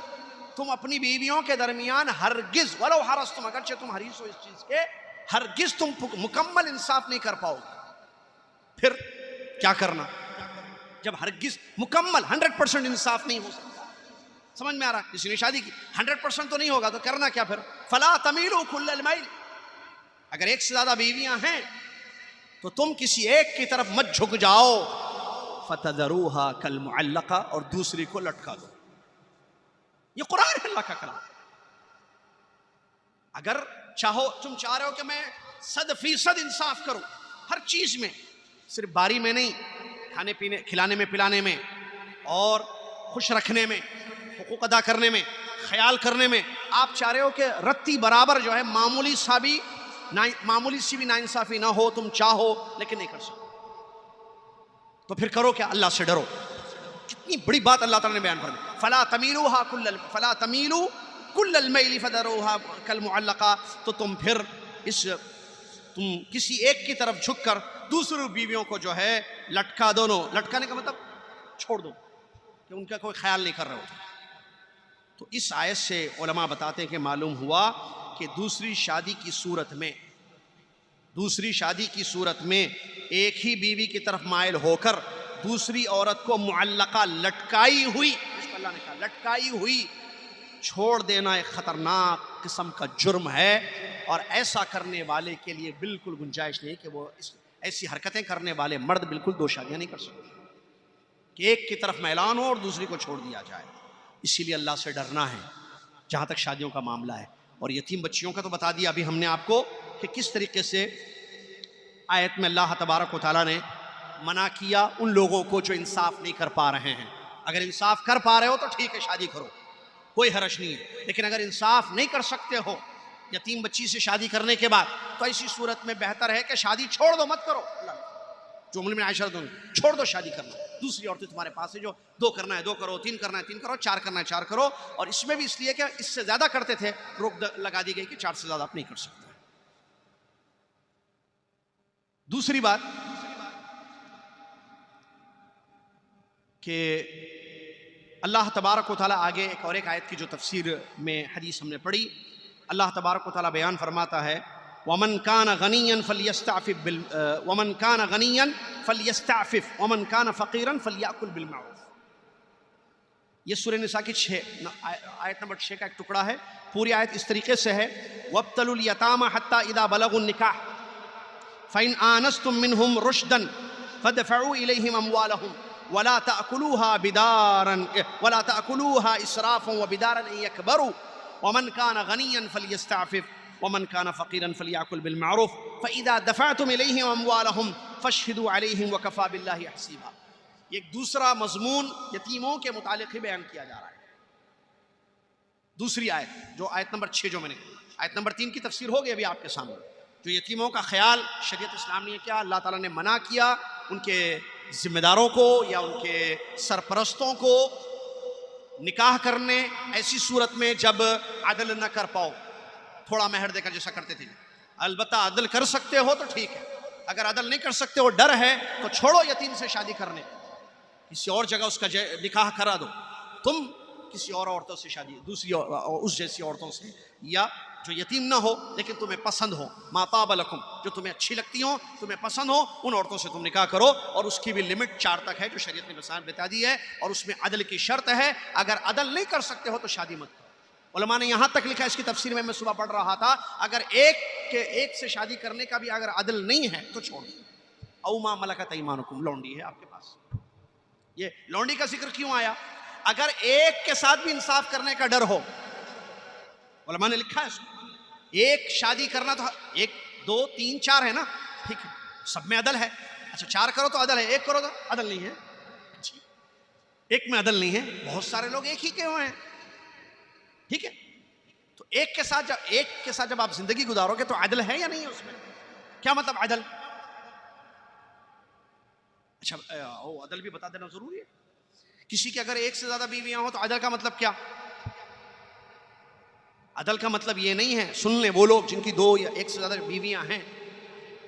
تم اپنی بیویوں کے درمیان ہرگز ولو حرصتم، اگرچہ تم حریص ہو اس چیز کے، ہرگز تم مکمل انصاف نہیں کر پاؤ گے. پھر کیا کرنا جب ہرگز مکمل 100% انصاف نہیں ہو سکتا؟ سمجھ میں آ رہا ہے؟ کسی نے شادی کی 100% تو نہیں ہوگا تو کرنا کیا پھر؟ فلا تمیلوا کل المیل، اگر 1 سے زیادہ بیویاں ہیں تو تم کسی ایک کی طرف مت جھک جاؤ. فتذروها کالمعلقہ، اور دوسری کو لٹکا دو. یہ قرآن ہے اللہ کا کلام. اگر چاہو، تم چاہ رہے ہو کہ میں 100% انصاف کروں ہر چیز میں، صرف باری میں نہیں، کھانے پینے، کھلانے میں، پلانے میں، اور خوش رکھنے میں، حقوق ادا کرنے میں، خیال کرنے میں، آپ چاہ رہے ہو کہ رتی برابر جو ہے معمولی سی بھی ناانصافی نہ ہو، تم چاہو لیکن نہیں کر سکتے. تو پھر کرو کیا؟ اللہ سے ڈرو. کتنی بڑی بات اللہ تعالیٰ نے بیان فرمائی. فلا تمیلوا کل المیل فذروها کالمعلقہ، تو تم پھر تم کسی ایک کی طرف جھک کر دوسری بیویوں کو جو ہے لٹکا دو. لٹکانے کا مطلب چھوڑ دو کہ ان کا کوئی خیال نہیں کر رہے ہوتے. تو اس آیت سے علماء بتاتے ہیں کہ معلوم ہوا کہ دوسری شادی کی صورت میں ایک ہی بیوی کی طرف مائل ہو کر دوسری عورت کو معلقہ، لٹکائی ہوئی، اس کو اللہ نے کہا لٹکائی ہوئی، چھوڑ دینا ایک خطرناک قسم کا جرم ہے. اور ایسا کرنے والے کے لیے بالکل گنجائش نہیں کہ وہ ایسی حرکتیں کرنے والے مرد بالکل 2 شادیاں نہیں کر سکتے کہ ایک کی طرف میلان ہو اور دوسری کو چھوڑ دیا جائے. اسی لیے اللہ سے ڈرنا ہے جہاں تک شادیوں کا معاملہ ہے. اور یتیم بچیوں کا تو بتا دیا ابھی ہم نے آپ کو کہ کس طریقے سے آیت میں اللہ تبارک و تعالیٰ نے منع کیا ان لوگوں کو جو انصاف نہیں کر پا رہے ہیں. اگر انصاف کر پا رہے ہو تو ٹھیک ہے، شادی کرو، کوئی حرج نہیں ہے. لیکن اگر انصاف نہیں کر سکتے ہو یتیم بچی سے شادی کرنے کے بعد، تو ایسی صورت میں بہتر ہے کہ شادی چھوڑ دو، مت کرو. جو میں عائشہ رضی اللہ عنہا چھوڑ دو شادی کرنا. دوسری عورتیں تمہارے پاس ہے، جو 2 کرنا ہے 2 کرو، 3 کرنا ہے 3 کرو، 4 کرنا ہے 4 کرو. اور اس میں بھی اس لیے کہ اس سے زیادہ کرتے تھے روک لگا دی گئی کہ 4 سے زیادہ آپ نہیں کر سکتے. دوسری بات کہ اللہ تبارک و تعالیٰ آگے ایک آیت کی جو تفسیر میں حدیث ہم نے پڑھی، اللہ تبارک و تعالیٰ بیان فرماتا ہے وَمَنْ كَانَ غَنِيًّا فَلْيَسْتَعْفِفْ وَمَنْ كَانَ فَقِيرًا فَلْيَأْكُلْ بِالْمَعْرُوفِ. یہ سورہ نساء کی آیت نمبر 6 کا ایک ٹکڑا ہے. پوری آیت اس طریقے سے ہے وَابْتَلُوا الْيَتَامَ حَتَّى إِذَا بَلَغُوا النِّكَاحَ فَإِنْ آنَسْتُم مِّنْهُمْ رُشْدًا فَادْفَعُوا إِلَيْهِمْ أَمْوَالَهُمْ وَلَا تَأْكُلُوهَا إِسْرَافًا وَبِدَارًا أَن يَكْبَرُوا وَمَنْ كَانَ غَنِيًّا فَلْيَسْتَعْفِفْ وَمَنْ كَانَ فَقِيرًا فَلْيَأْكُلْ بِالْمَعْرُوفِ فَإِذَا دَفَعْتُمْ إِلَيْهِمْ أَمْوَالَهُمْ فَاشْهِدُوا عَلَيْهِمْ وَكَفَى بِاللَّهِ حَسِيبًا. ایک دوسرا مضمون یتیموں کے متعلق ہی بیان کیا جا رہا ہے. دوسری آیت جو آیت نمبر 6 جو میں نے آیت نمبر 3 کی تفسیر ہوگی ابھی آپ کے سامنے. جو یتیموں کا خیال شریعت اسلام نے کیا، اللہ تعالیٰ نے منع کیا ان کے ذمہ داروں کو یا ان کے سرپرستوں کو نکاح کرنے ایسی صورت میں جب عدل نہ کر پاؤ، تھوڑا مہر دے کر جیسا کرتے تھے. البتہ عدل کر سکتے ہو تو ٹھیک ہے، اگر عدل نہیں کر سکتے ہو، ڈر ہے، تو چھوڑو یتیم سے شادی کرنے، کسی اور جگہ اس کا نکاح کرا دو. تم کسی اور عورتوں سے شادی، دوسری اس جیسی عورتوں سے، یا جو یتیم نہ ہو لیکن تمہیں پسند ہو، ما طاب لکم، جو تمہیں اچھی لگتی ہوں، تمہیں پسند ہو، ان عورتوں سے تم نکاح کرو. اور اس کی بھی لمٹ 4 تک ہے جو شریعت نے بتا دی ہے، اور اس میں عدل کی شرط ہے. اگر عدل نہیں کر سکتے ہو تو شادی مت کرو. علماء نے یہاں تک لکھا، اس کی تفسیر میں صبح پڑھ رہا تھا، اگر ایک سے شادی کرنے کا بھی اگر عدل نہیں ہے تو چھوڑ دو. او ما ملکت ایمانکم، لونڈی ہے آپ کے پاس. یہ لونڈی کا ذکر کیوں آیا؟ اگر ایک کے ساتھ بھی انصاف کرنے کا ڈر ہو، علماء نے لکھا ہے اس کو، ایک شادی کرنا تو 1 2 3 4 ہے نا، ٹھیک ہے، سب میں عدل ہے. اچھا 4 کرو تو عدل ہے، 1 کرو تو عدل نہیں ہے. ایک میں عدل نہیں ہے، بہت سارے لوگ ایک ہی کے ہوئے ہیں، ٹھیک ہے. تو تو ایک کے ساتھ جب آپ زندگی گزارو گے تو عدل ہے یا نہیں ہے اس میں؟ کیا مطلب عدل؟ اچھا عدل بھی بتا دینا ضروری ہے. کسی کے اگر ایک سے زیادہ بیویاں ہوں تو عدل کا مطلب کیا؟ عدل کا مطلب یہ نہیں ہے، سن لیں وہ لوگ جن کی 2 یا ایک سے زیادہ بیویاں ہیں،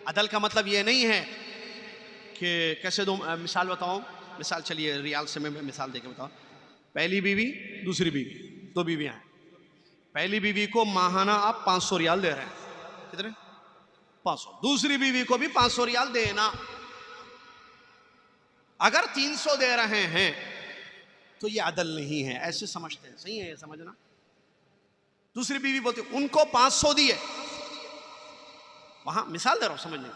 عدل کا مطلب یہ نہیں ہے کہ کیسے دو مثال بتاؤں. مثال چلیے ریال سے میں مثال دے کے بتاؤں. پہلی بیوی دوسری بیوی 2 بیویاں ہیں. پہلی بیوی کو ماہانہ آپ 500 ریال دے رہے ہیں. کتنے؟ 500. دوسری بیوی کو بھی 500 ریال دینا. اگر 300 دے رہے ہیں تو یہ عدل نہیں ہے، ایسے سمجھتے ہیں. صحیح ہے یہ سمجھنا. دوسری بیوی بولتی ان کو 500 دیے، وہاں مثال دے رہا ہوں سمجھنے.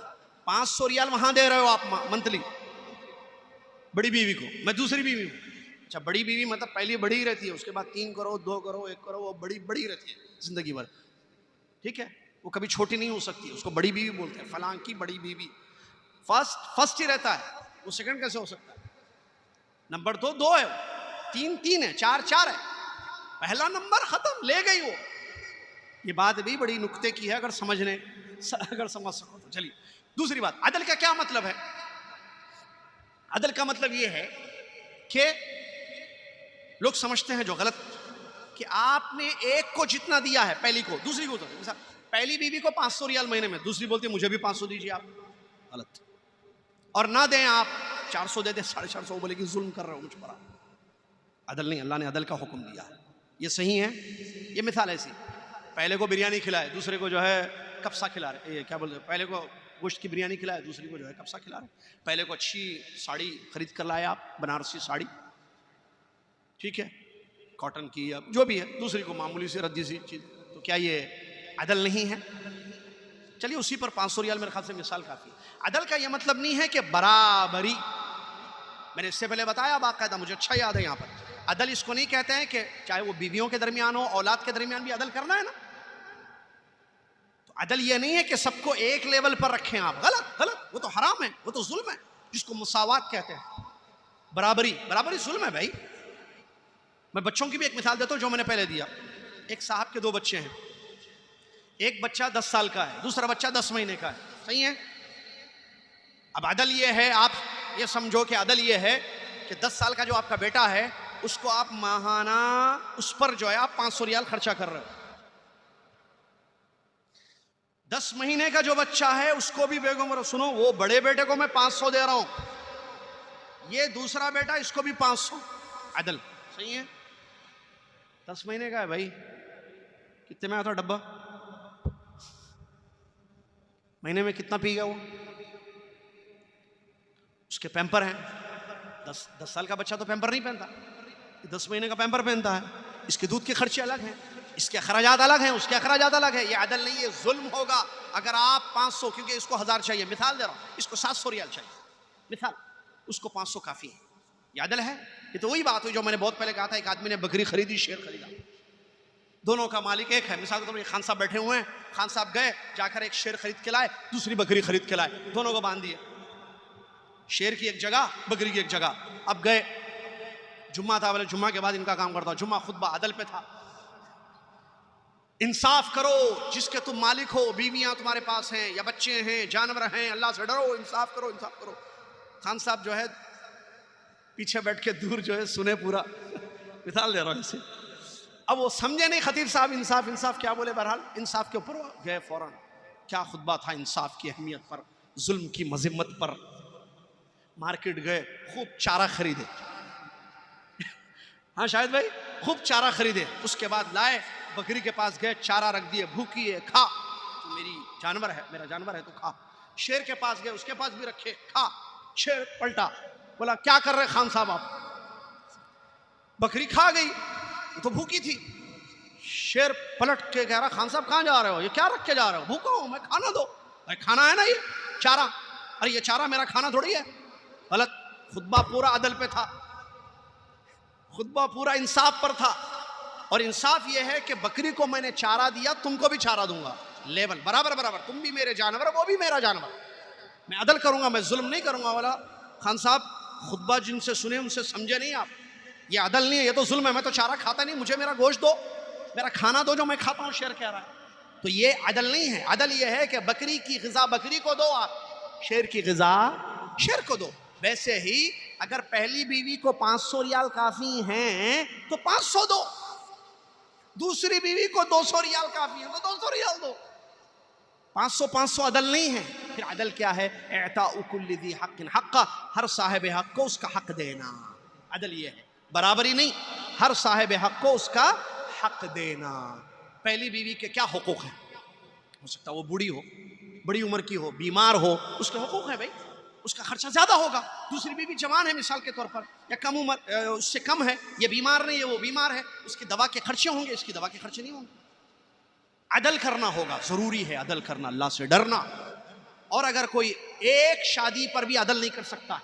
500 ریال وہاں دے رہے ہو آپ منتھلی بڑی بیوی کو، میں دوسری بیوی ہوں. اچھا بڑی بیوی مطلب پہلی بڑی ہی رہتی ہے، اس کے بعد 3 کرو 2 کرو 1 کرو، وہ بڑی رہتی ہے زندگی بھر. ٹھیک ہے، وہ کبھی چھوٹی نہیں ہو سکتی، اس کو بڑی بیوی بولتے ہیں. فلاں کی بڑی بیوی فرسٹ ہی رہتا ہے، وہ سیکنڈ کیسے ہو سکتا ہے؟ نمبر 2 ہے، 3 ہے، 4 ہے. پہلا نمبر ختم، لے گئی وہ. یہ بات بھی بڑی نکتے کی ہے اگر سمجھ سکو تو. چلیے دوسری بات، عدل کا کیا مطلب ہے؟ عدل کا مطلب یہ ہے کہ لوگ سمجھتے ہیں جو غلط، کہ آپ نے ایک کو جتنا دیا ہے پہلی کو دوسری کو. مثلا پہلی بیوی کو 500 ریال مہینے میں، دوسری بولتی ہے مجھے بھی 500 دیجیے آپ. غلط. اور نہ دیں آپ 400 دے دیں 450. وہ بولے کہ ظلم کر رہے ہو مجھ پر. عدل نہیں، اللہ نے عدل کا حکم دیا ہے. یہ صحیح ہے. یہ مثال ایسی، پہلے کو بریانی کھلائے دوسرے کو جو ہے کبسا کھلا رہے. یہ کیا بولتے ہیں، پہلے کو گوشت کی بریانی کھلائے دوسری کو جو ہے کبسا کھلا رہے. پہلے کو اچھی ساڑی خرید کر لائے آپ، بنارسی ساڑی، ٹھیک ہے، کاٹن کی یا جو بھی ہے، دوسری کو معمولی سی ردی سی چیز. تو کیا یہ عدل نہیں ہے؟ چلیے اسی پر 500 ریال میرے خیال سے مثال کافی. عدل کا یہ مطلب نہیں ہے کہ برابری. میں نے اس سے پہلے بتایا باقاعدہ، مجھے اچھا یاد ہے یہاں پر. عدل اس کو نہیں کہتے ہیں کہ چاہے وہ بیویوں کے درمیان ہو، اولاد کے درمیان بھی عدل کرنا ہے نا. تو عدل یہ نہیں ہے کہ سب کو ایک لیول پر رکھیں آپ. غلط، وہ تو حرام ہے، وہ تو ظلم ہے، جس کو مساوات کہتے ہیں. برابری ظلم ہے بھائی. میں بچوں کی بھی ایک مثال دیتا ہوں جو میں نے پہلے دیا. ایک صاحب کے 2 بچے ہیں، ایک بچہ 10 سال کا ہے، دوسرا بچہ 10 مہینے کا ہے. صحیح ہے. اب عدل یہ ہے، آپ یہ سمجھو کہ عدل یہ ہے کہ 10 سال کا جو آپ کا بیٹا ہے اس کو آپ ماہانہ اس پر جو ہے آپ 500 ریال خرچہ کر رہے ہو. 10 مہینے کا جو بچہ ہے اس کو بھی بیگم سنو، وہ بڑے بیٹے کو میں 500 دے رہا ہوں، یہ دوسرا بیٹا اس کو بھی 500. عدل. صحیح ہے. 10 مہینے کا ہے بھائی، کتنے میں آتا ڈبہ؟ مہینے میں کتنا پی گیا وہ؟ اس کے پیمپر ہیں. 10 سال کا بچہ تو پیمپر نہیں پہنتا، 10 مہینے کا پیمپر پہنتا ہے. اس کے دودھ کے خرچے الگ ہیں، اس کے اخراجات الگ ہیں، اس کے اخراجات الگ ہیں. یہ عدل نہیں، یہ ظلم ہوگا اگر آپ 500، کیونکہ اس کو 1000 چاہیے، مثال دے رہا ہوں، اس کو 700 ریال چاہیے مثال، اس کو 500 کافی ہے. یہ عدل ہے؟ یہ تو وہی بات ہوئی جو میں نے بہت پہلے کہا تھا. ایک آدمی نے بکری خریدی، شیر خریدا، دونوں کا مالک ایک ہے. مثال کے طور پر خان صاحب بیٹھے ہوئے ہیں، خان صاحب گئے جا کر ایک شیر خرید کے لائے، دوسری بکری خرید کے لائے، دونوں کو باندھ دیے، شیر کی ایک جگہ بکری کی ایک جگہ. اب گئے، جمعہ تھا، بولے جمعہ کے بعد ان کا کام کرتا ہوں. جمعہ خطبہ عدل پہ تھا. انصاف کرو، جس کے تم مالک ہو، بیویاں تمہارے پاس ہیں یا بچے ہیں، جانور ہیں، اللہ سے ڈرو، انصاف کرو، انصاف کرو. خان صاحب جو ہے پیچھے بیٹھ کے دور جو ہے سنے پورا. مثال دے رہا ہوں اسے. اب وہ سمجھے نہیں خطیب صاحب انصاف کیا بولے. بہرحال انصاف کے اوپر گئے فوراً. کیا خطبہ تھا انصاف کی اہمیت پر، ظلم کی مذمت پر. مارکیٹ گئے، خوب چارہ خریدے. ہاں شاہد بھائی، خوب چارہ خریدے. اس کے بعد لائے، بکری کے پاس گئے، چارہ رکھ دیے، بھوکی ہے، کھا، تو میرا جانور ہے تو کھا. شیر کے پاس گئے، اس کے پاس بھی رکھے، کھا. شیر پلٹا، بولا کیا کر رہے خان صاحب آپ؟ بکری کھا گئی، وہ تو بھوکی تھی. شیر پلٹ کے کہہ رہا خان صاحب کہاں جا رہے ہو، یہ کیا رکھ کے جا رہے ہو؟ بھوکا ہوں میں، کھانا دو. کھانا ہے نا یہ چارہ. ارے یہ چارہ میرا کھانا تھوڑی ہے. غلط. خطبہ پورا عدل پہ تھا، خطبہ پورا انصاف پر تھا. اور انصاف یہ ہے کہ بکری کو میں نے چارہ دیا، تم کو بھی چارہ دوں گا، لیول برابر. تم بھی میرے جانور، وہ بھی میرا جانور. میں عدل کروں گا، میں ظلم نہیں کروں گا. والا خان صاحب خطبہ جن سے سنے ان سے سمجھے نہیں آپ، یہ عدل نہیں ہے، یہ تو ظلم ہے. میں تو چارہ کھاتا نہیں، مجھے میرا گوشت دو. میرا کھانا دو جو میں کھاتا ہوں، شیر کہہ رہا ہے۔ تو یہ عدل نہیں ہے، عدل یہ ہے کہ بکری کی غذا بکری کو دو، آپ شیر کی غذا شیر کو دو۔ ویسے ہی اگر پہلی بیوی کو 500 ریال کافی ہیں تو 500 دو، دوسری بیوی کو 200 ریال کافی ہیں تو 200 ریال دو۔ 500 عدل نہیں ہے۔ پھر عدل کیا ہے؟ اعطاء کل ذی حق حقہ، ہر صاحب حق کو اس کا حق دینا، عدل یہ ہے، برابری نہیں، ہر صاحب حق کو اس کا حق دینا۔ پہلی بیوی کے کیا حقوق ہیں؟ ہو سکتا ہے وہ بوڑھی ہو، بڑی عمر کی ہو، بیمار ہو، اس کے حقوق ہیں بھائی، اس کا خرچہ زیادہ ہوگا۔ دوسری بیوی جوان ہے مثال کے طور پر، یا کم عمر، اس سے کم ہے، یہ بیمار نہیں ہے وہ بیمار ہے، اس کی دوا کے خرچے ہوں گے، اس کی دوا کے خرچے نہیں ہوں گے۔ عدل کرنا ہوگا، ضروری ہے عدل کرنا، اللہ سے ڈرنا۔ اور اگر کوئی ایک شادی پر بھی عدل نہیں کر سکتا،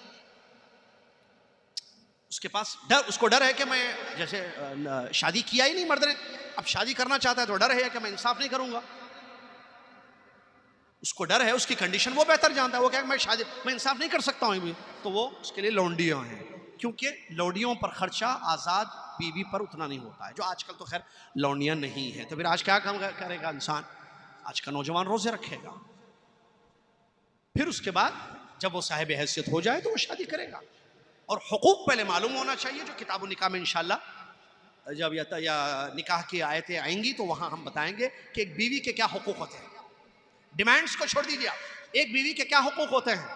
اس کے پاس ڈر، اس کو ڈر ہے کہ میں جیسے شادی کیا ہی نہیں مرد نے، اب شادی کرنا چاہتا ہے تو ڈر ہے کہ میں انصاف نہیں کروں گا، اس کو ڈر ہے، اس کی کنڈیشن وہ بہتر جانتا ہے، وہ کہے کہ میں انصاف نہیں کر سکتا ہوں، تو وہ اس کے لیے لونڈیاں ہیں، کیونکہ لونڈیوں پر خرچہ آزاد بیوی پر اتنا نہیں ہوتا ہے، جو آج کل تو خیر لونڈیاں نہیں ہیں۔ تو پھر آج کیا کام کرے گا انسان؟ آج کا نوجوان روزے رکھے گا، پھر اس کے بعد جب وہ صاحب حیثیت ہو جائے تو وہ شادی کرے گا۔ اور حقوق پہلے معلوم ہونا چاہیے، جو کتاب و نکاح میں انشاءاللہ جب یا نکاح کی آیتیں آئیں گی تو وہاں ہم بتائیں گے کہ ایک بیوی کے کیا حقوق ہوتے ہیں۔ ڈیمانڈز کو چھوڑ دیجیے آپ، ایک بیوی کے کیا حقوق ہوتے ہیں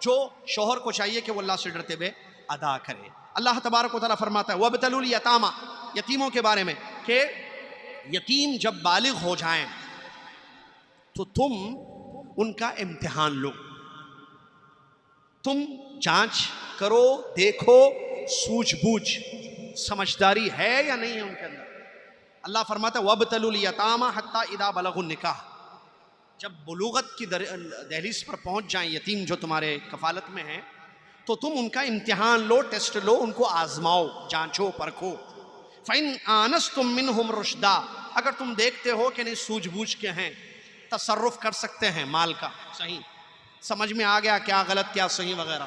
جو شوہر کو چاہیے کہ وہ اللہ سے ڈرتے ہوئے ادا کرے۔ اللہ تبارک و تعالیٰ فرماتا ہے وَابْتَلُوا الْيَتَامَى، یتیموں کے بارے میں، کہ یتیم جب بالغ ہو جائیں تو تم ان کا امتحان لو، تم جانچ کرو، دیکھو، سوجھ بوجھ، سمجھداری ہے یا نہیں ہے ان کے اندر۔ اللہ فرماتا ہے وَابْتَلُوا الْيَتَامَى حَتَّى إِذَا بَلَغُوا النِّكَاحَ، جب بلوغت کی دہلیز پر پہنچ جائیں یتیم جو تمہارے کفالت میں ہیں، تو تم ان کا امتحان لو، ٹیسٹ لو، ان کو آزماؤ، جانچو، پرکھو۔ فَإِنْ آنَسْتُم مِّنْهُمْ رُشْدًا، اگر تم دیکھتے ہو کہ نہیں سوجھ بوجھ کے ہیں، تصرف کر سکتے ہیں مال کا صحیح، سمجھ میں آ گیا کیا غلط کیا صحیح وغیرہ،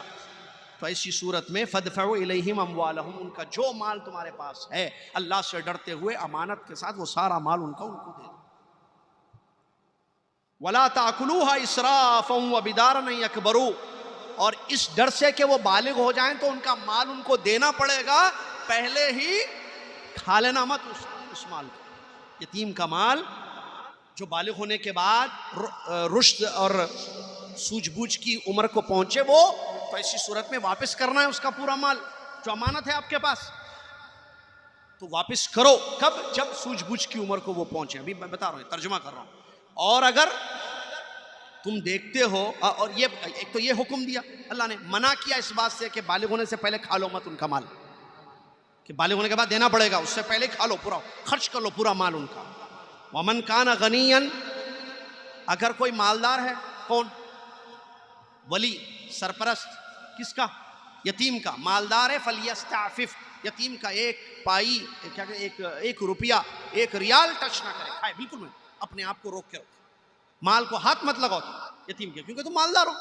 تو ایسی صورت میں فَادْفَعُوا إِلَيْهِمْ أَمْوَالَهُمْ، ان کا جو مال تمہارے پاس ہے اللہ سے ڈرتے ہوئے امانت کے ساتھ وہ سارا مال ان کو دے دو۔ وَلَا تَأْكُلُوهَا إِسْرَافًا وَبِدَارًا أَن يَكْبَرُوا، اور اس ڈر سے کہ وہ بالغ ہو جائیں تو ان کا مال ان کو دینا پڑے گا، پہلے ہی کھا لینا مت اس مال کو۔ یتیم کا مال جو بالغ ہونے کے بعد رشد اور سوجھ بوجھ کی عمر کو پہنچے وہ، تو ایسی صورت میں واپس کرنا ہے اس کا پورا مال جو امانت ہے آپ کے پاس، تو واپس کرو۔ کب؟ جب سوجھ بوجھ کی عمر کو وہ پہنچے، ابھی میں بتا رہا ہوں، ترجمہ کر رہا ہوں۔ اور اگر تم دیکھتے ہو، اور یہ ایک تو یہ حکم دیا اللہ نے، منع کیا اس بات سے کہ بالغ ہونے سے پہلے کھا لو مت ان کا مال، کہ بالغ ہونے کے بعد دینا پڑے گا، اس سے پہلے کھا لو، پورا خرچ کر لو پورا مال ان کا۔ وَمَنْ كَانَ غَنِيًّا، اگر کوئی مالدار ہے، کون؟ ولی، سرپرست، کس کا؟ یتیم کا، مالدار ہے، فَلْيَسْتَعْفِفْ، یتیم کا ایک پائی، ایک روپیہ، ایک ریال ٹچ نہ کرے، کھائے بالکل میں، اپنے آپ کو روک کے رکھو، مال کو ہاتھ مت لگاؤ تم یتیم کے، کیونکہ تم مالدار ہو۔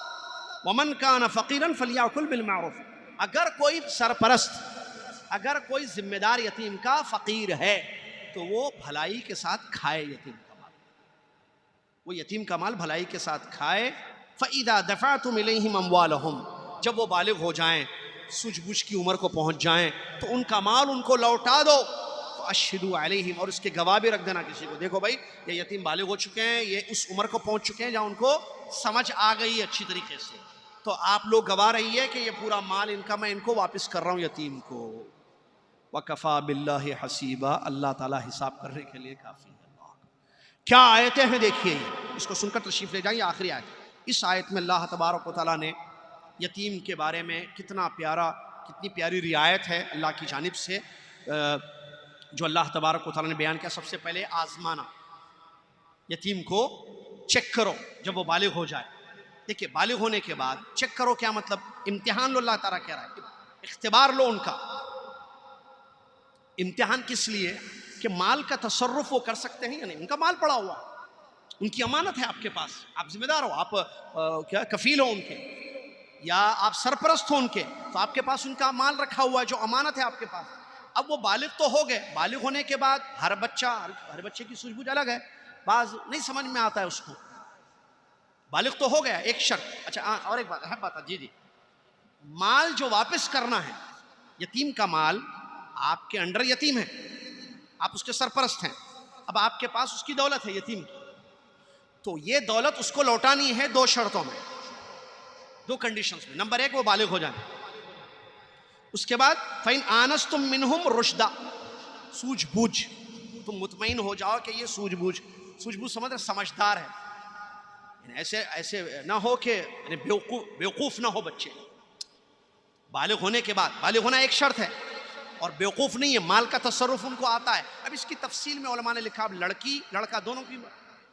وَمَنْ كَانَ فَقِيرًا فَلْيَأْكُلْ بِالْمَعْرُوفِ، اگر کوئی سرپرست، اگر کوئی ذمہ دار یتیم کا فقیر ہے تو وہ بھلائی کے ساتھ کھائے یتیم کا مال، وہ یتیم کا مال بھلائی کے ساتھ کھائے۔ فَإِذَا دَفَعْتُمْ إِلَيْهِمْ أَمْوَالَهُمْ، جب وہ بالغ ہو جائیں، سوجھ بوجھ کی عمر کو پہنچ جائیں، تو ان کا مال ان کو لوٹا دو۔ فَأَشْهِدُوا عَلَيْهِمْ، اور اس کے گواہ بھی رکھ دینا کسی کو، دیکھو بھائی یہ یتیم بالغ ہو چکے ہیں، یہ اس عمر کو پہنچ چکے ہیں جہاں ان کو سمجھ آ گئی اچھی طریقے سے، تو آپ لوگ گواہ رہیے کہ یہ پورا مال ان کا میں ان کو واپس کر رہا ہوں یتیم کو۔ وَكَفَى بِاللَّهِ حَسِيبًا، اللہ تعالیٰ حساب کرنے کے لیے کافی ہے۔ کیا آیتیں ہیں دیکھیے، اس کو سن کر تشریف لے جائیں، آخری آیت۔ اس آیت میں اللہ تبارک و تعالیٰ نے یتیم کے بارے میں کتنی پیاری رعایت ہے اللہ کی جانب سے جو اللہ تبارک و تعالیٰ نے بیان کیا۔ سب سے پہلے آزمانا، یتیم کو چیک کرو جب وہ بالغ ہو جائے۔ دیکھیے بالغ ہونے کے بعد چیک کرو کیا مطلب؟ امتحان لو، اللہ تعالیٰ کہہ رہا ہے اختبار لو ان کا۔ امتحان کس لیے؟ کہ مال کا تصرف وہ کر سکتے ہیں یا نہیں، ان کا مال پڑا ہوا، ان کی امانت ہے آپ کے پاس، آپ ذمہ دار ہو، آپ کیا کفیل ہو ان کے، یا آپ سرپرست ہو ان کے، تو آپ کے پاس ان کا مال رکھا ہوا ہے جو امانت ہے آپ کے پاس۔ اب وہ بالغ تو ہو گئے، بالغ ہونے کے بعد ہر بچے کی سوجھ بوجھ الگ ہے، بعض نہیں سمجھ میں آتا ہے اس کو، بالغ تو ہو گیا ایک شرط. اچھا اور ایک بات اہم بات، جی مال جو واپس کرنا ہے، یتیم کا مال، آپ کے انڈر یتیم ہے، آپ اس کے سرپرست ہیں، اب آپ کے پاس اس کی دولت ہے یتیم کی، تو یہ دولت اس کو لوٹانی ہے 2 شرطوں میں، 2 کنڈیشنز میں. نمبر 1 وہ بالغ ہو جائیں، اس کے بعد فَإِنْ آنَسْتُم مِّنْهُمْ رُشْدًا، سوجھ بوجھ، تم مطمئن ہو جاؤ کہ یہ سوجھ بوجھ سمجھ رہے، سمجھدار ہے، ایسے نہ ہو کہ بیوقوف نہ ہو بچے. بالغ ہونے کے بعد، بالغ ہونا ایک شرط ہے، اور بیوقوف نہیں ہے، مال کا تصرف ان کو آتا ہے. اب اس کی تفصیل میں علماء نے لکھا، اب لڑکی لڑکا دونوں کی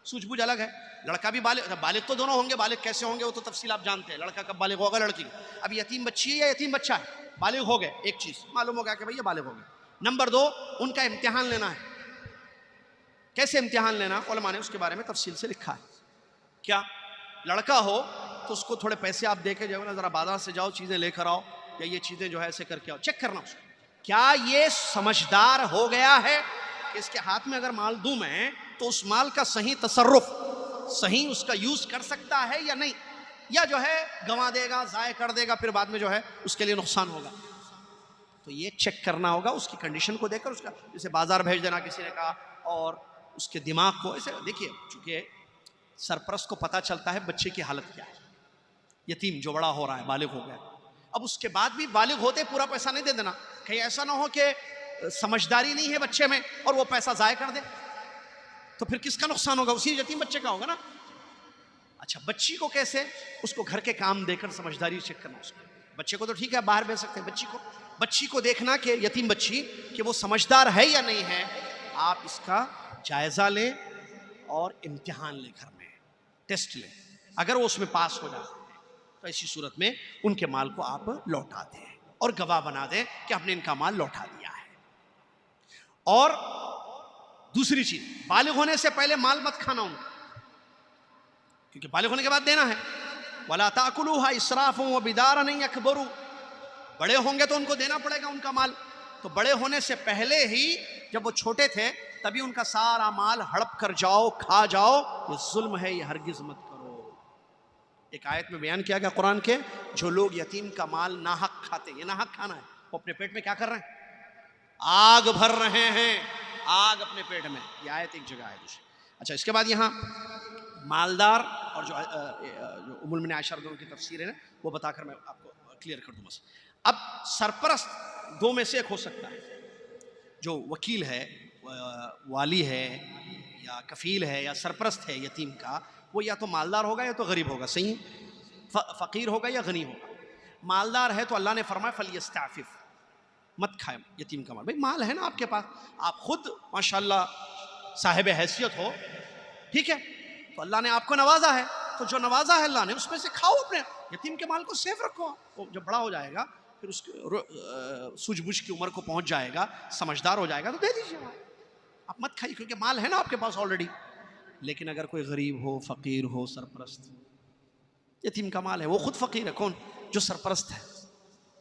سوجھ بوجھ الگ ہے، لڑکا بھی بالغ تو دونوں ہوں گے، بالغ کیسے ہوں گے وہ تو تفصیل آپ جانتے ہیں، لڑکا کب بالغ ہوگا، لڑکی. اب یتیم بچی ہے یا یتیم بچہ ہے، بالغ ہو گئے، ایک چیز معلوم ہو گیا کہ بھئی یہ بالغ ہو گئے. نمبر 2 ان کا امتحان لینا ہے. کیسے امتحان لینا، علماء نے اس کے بارے میں تفصیل سے لکھا ہے. کیا لڑکا ہو تو اس کو تھوڑے پیسے آپ دے کے جو ہے نا ذرا بازار سے جاؤ چیزیں لے کر آؤ، یا یہ چیزیں جو ہے ایسے کر کے آؤ، چیک کرنا اس کو کیا یہ سمجھدار ہو گیا ہے کہ اس کے ہاتھ میں اگر مال دوں میں تو اس مال کا صحیح تصرف، صحیح اس کا یوز کر سکتا ہے یا نہیں، یا جو ہے گنوا دے گا، ضائع کر دے گا، پھر بعد میں جو ہے اس کے لیے نقصان ہوگا. تو یہ چیک کرنا ہوگا اس کی کنڈیشن کو دیکھ کر، اس کا جیسے بازار بھیج دینا کسی نے کہا، اور اس کے دماغ کو ایسے دیکھیے، چونکہ سرپرست کو پتہ چلتا ہے بچے کی حالت کیا ہے. یتیم جو بڑا ہو رہا ہے، بالغ ہو گیا، اب اس کے بعد بھی بالغ ہوتے پورا پیسہ نہیں دے دینا، کہیں ایسا نہ ہو کہ سمجھداری نہیں ہے بچے میں اور وہ پیسہ ضائع کر دے، تو پھر کس کا نقصان ہوگا، اسی یتیم بچے کا ہوگا نا. اچھا بچی کو کیسے، اس کو گھر کے کام دے کر سمجھداری چیک کرنا. اس کو بچے کو تو ٹھیک ہے باہر بھیج سکتے ہیں، بچی کو دیکھنا کہ یتیم بچی کہ وہ سمجھدار ہے یا نہیں ہے. آپ اس کا جائزہ لیں اور امتحان لیں، گھر میں ٹیسٹ لیں، اگر وہ اس میں پاس ہو جائے تو ایسی صورت میں ان کے مال کو آپ لوٹا دیں اور گواہ بنا دیں کہ ہم نے ان کا مال لوٹا دیا ہے. اور دوسری چیز، بالغ ہونے سے پہلے مال مت کھانا ان کا، کیونکہ بالغ ہونے کے بعد دینا ہے. وَلَا تَأْكُلُوهَا إِسْرَافًا وَبِدَارًا أَن يَكْبَرُوا، بڑے ہوں گے تو ان کو دینا پڑے گا ان کا مال، تو بڑے ہونے سے پہلے ہی جب وہ چھوٹے تھے تبھی ان کا سارا مال ہڑپ کر جاؤ، کھا جاؤ، یہ ظلم ہے، یہ ہرگز مت کرو. ایک آیت میں بیان کیا گیا قرآن کے، جو لوگ یتیم کا مال ناحق کھاتے، یہ ناحق کھانا ہے، وہ اپنے پیٹ میں کیا کر رہے ہیں، آگ بھر رہے ہیں، آگ اپنے پیٹ میں. یہ آیت ایک جگہ ہے دوسری. اچھا اس کے بعد یہاں مالدار اور جو ام المؤمنین عائشہ رضی اللہ عنہا کی تفسیر ہے نا وہ بتا کر میں آپ کو کلیئر کر دوں بس. اب سرپرست 2 میں سے ایک ہو سکتا ہے، جو وکیل ہے، والی ہے، یا کفیل ہے، یا سرپرست ہے یتیم کا، وہ یا تو مالدار ہوگا یا تو غریب ہوگا، صحیح، فقیر ہوگا یا غنی ہوگا. مالدار ہے تو اللہ نے فرمایا فلیستعفف، مت کھائے یتیم کا مال. بھئی مال ہے نا آپ کے پاس، آپ خود ماشاءاللہ صاحب حیثیت ہو، ٹھیک ہے، تو اللہ نے آپ کو نوازا ہے، تو جو نوازا ہے اللہ نے اس میں سے کھاؤ، اپنے یتیم کے مال کو سیف رکھو. وہ جب بڑا ہو جائے گا، پھر اس سوجھ بوجھ کی عمر کو پہنچ جائے گا، سمجھدار ہو جائے گا تو دے دیجیے، آپ مت کھائیے، کیونکہ مال ہے نا آپ کے پاس آلریڈی. لیکن اگر کوئی غریب ہو، فقیر ہو، سرپرست، یتیم کا مال ہے، وہ خود فقیر ہے، کون، جو سرپرست ہے،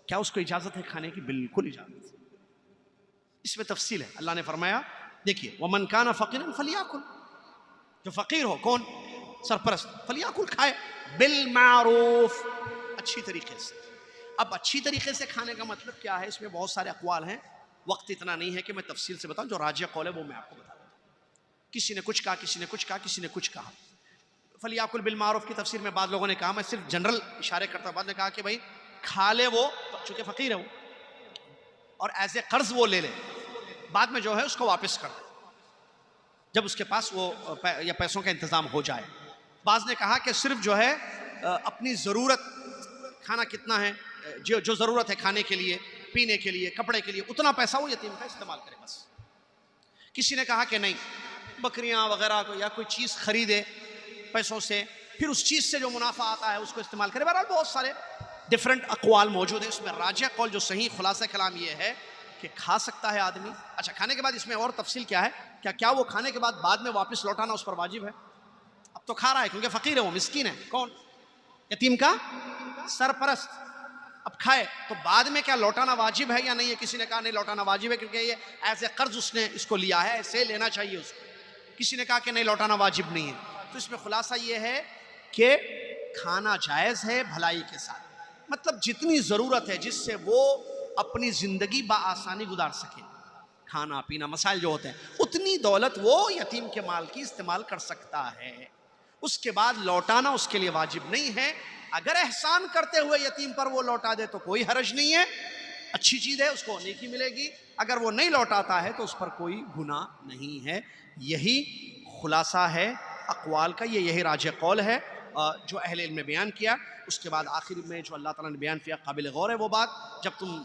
کیا اس کو اجازت ہے کھانے کی؟ بالکل اجازت ہے. اس میں تفصیل ہے. اللہ نے فرمایا دیکھیے وَمَنْ كَانَ فَقِيرًا فَلْيَأْكُلْ، جو فقیر ہو، کون، سرپرست، فَلْيَأْكُلْ، کھائے، بالمعروف، اچھی طریقے سے. اب اچھی طریقے سے کھانے کا مطلب کیا ہے، اس میں بہت سارے اقوال ہیں، وقت اتنا نہیں ہے کہ میں تفصیل سے بتاؤں. جو راجح قول ہے وہ میں آپ کو بتا دوں. کسی نے کچھ کہا، کسی نے کچھ کہا، کسی نے کچھ کہا. فلیاکل بالمعروف کی تفسیر میں بعض لوگوں نے کہا، میں صرف جنرل اشارے کرتا ہوں، بعض نے کہا کہ بھائی کھا لے وہ، چونکہ فقیر ہے وہ، اور ایز اے قرض وہ لے لے، بعد میں جو ہے اس کو واپس کر دے جب اس کے پاس وہ یا پیسوں کا انتظام ہو جائے. بعض نے کہا کہ صرف جو ہے اپنی ضرورت، کھانا کتنا ہے، جو ضرورت ہے کھانے کے لیے، پینے کے لیے، کپڑے کے لیے، اتنا پیسہ وہ یتیم کا استعمال کرے بس. کسی نے کہا کہ نہیں، بکریاں وغیرہ کو یا کوئی چیز خریدے پیسوں سے، پھر اس چیز سے جو منافع آتا ہے اس کو استعمال کرے. بہرحال بہت سارے ڈیفرنٹ اقوال موجود ہیں. اس میں راجح قول جو صحیح خلاصہ کلام یہ ہے کہ کھا سکتا ہے آدمی. اچھا کھانے کے بعد اس میں اور تفصیل کیا ہے، کیا وہ کھانے کے بعد میں واپس لوٹانا اس پر واجب ہے؟ اب تو کھا رہا ہے کیونکہ فقیر ہے، وہ مسکین ہے، کون، یتیم کا سرپرست. اب کھائے تو بعد میں کیا لوٹانا واجب ہے یا نہیں ہے؟ کسی نے کہا نہیں لوٹانا واجب ہے کیونکہ یہ ایز اے قرض اس نے اس کو لیا ہے، ایسے لینا چاہیے اس کو. کسی نے کہا کہ نہیں لوٹانا واجب نہیں ہے. تو اس میں خلاصہ یہ ہے کہ کھانا جائز ہے بھلائی کے ساتھ، مطلب جتنی ضرورت ہے جس سے وہ اپنی زندگی بآسانی گزار سکے، کھانا پینا مسائل جو ہوتے ہیں، اتنی دولت وہ یتیم کے مال کی استعمال کر سکتا ہے. اس کے بعد لوٹانا اس کے لیے واجب نہیں ہے. اگر احسان کرتے ہوئے یتیم پر وہ لوٹا دے تو کوئی حرج نہیں ہے، اچھی چیز ہے، اس کو نیکی ملے گی. اگر وہ نہیں لوٹاتا ہے تو اس پر کوئی گناہ نہیں ہے. یہی خلاصہ ہے اقوال کا، یہی راجح قول ہے جو اہل علم نے بیان کیا. اس کے بعد آخر میں جو اللہ تعالیٰ نے بیان کیا قابل غور ہے وہ بات، جب تم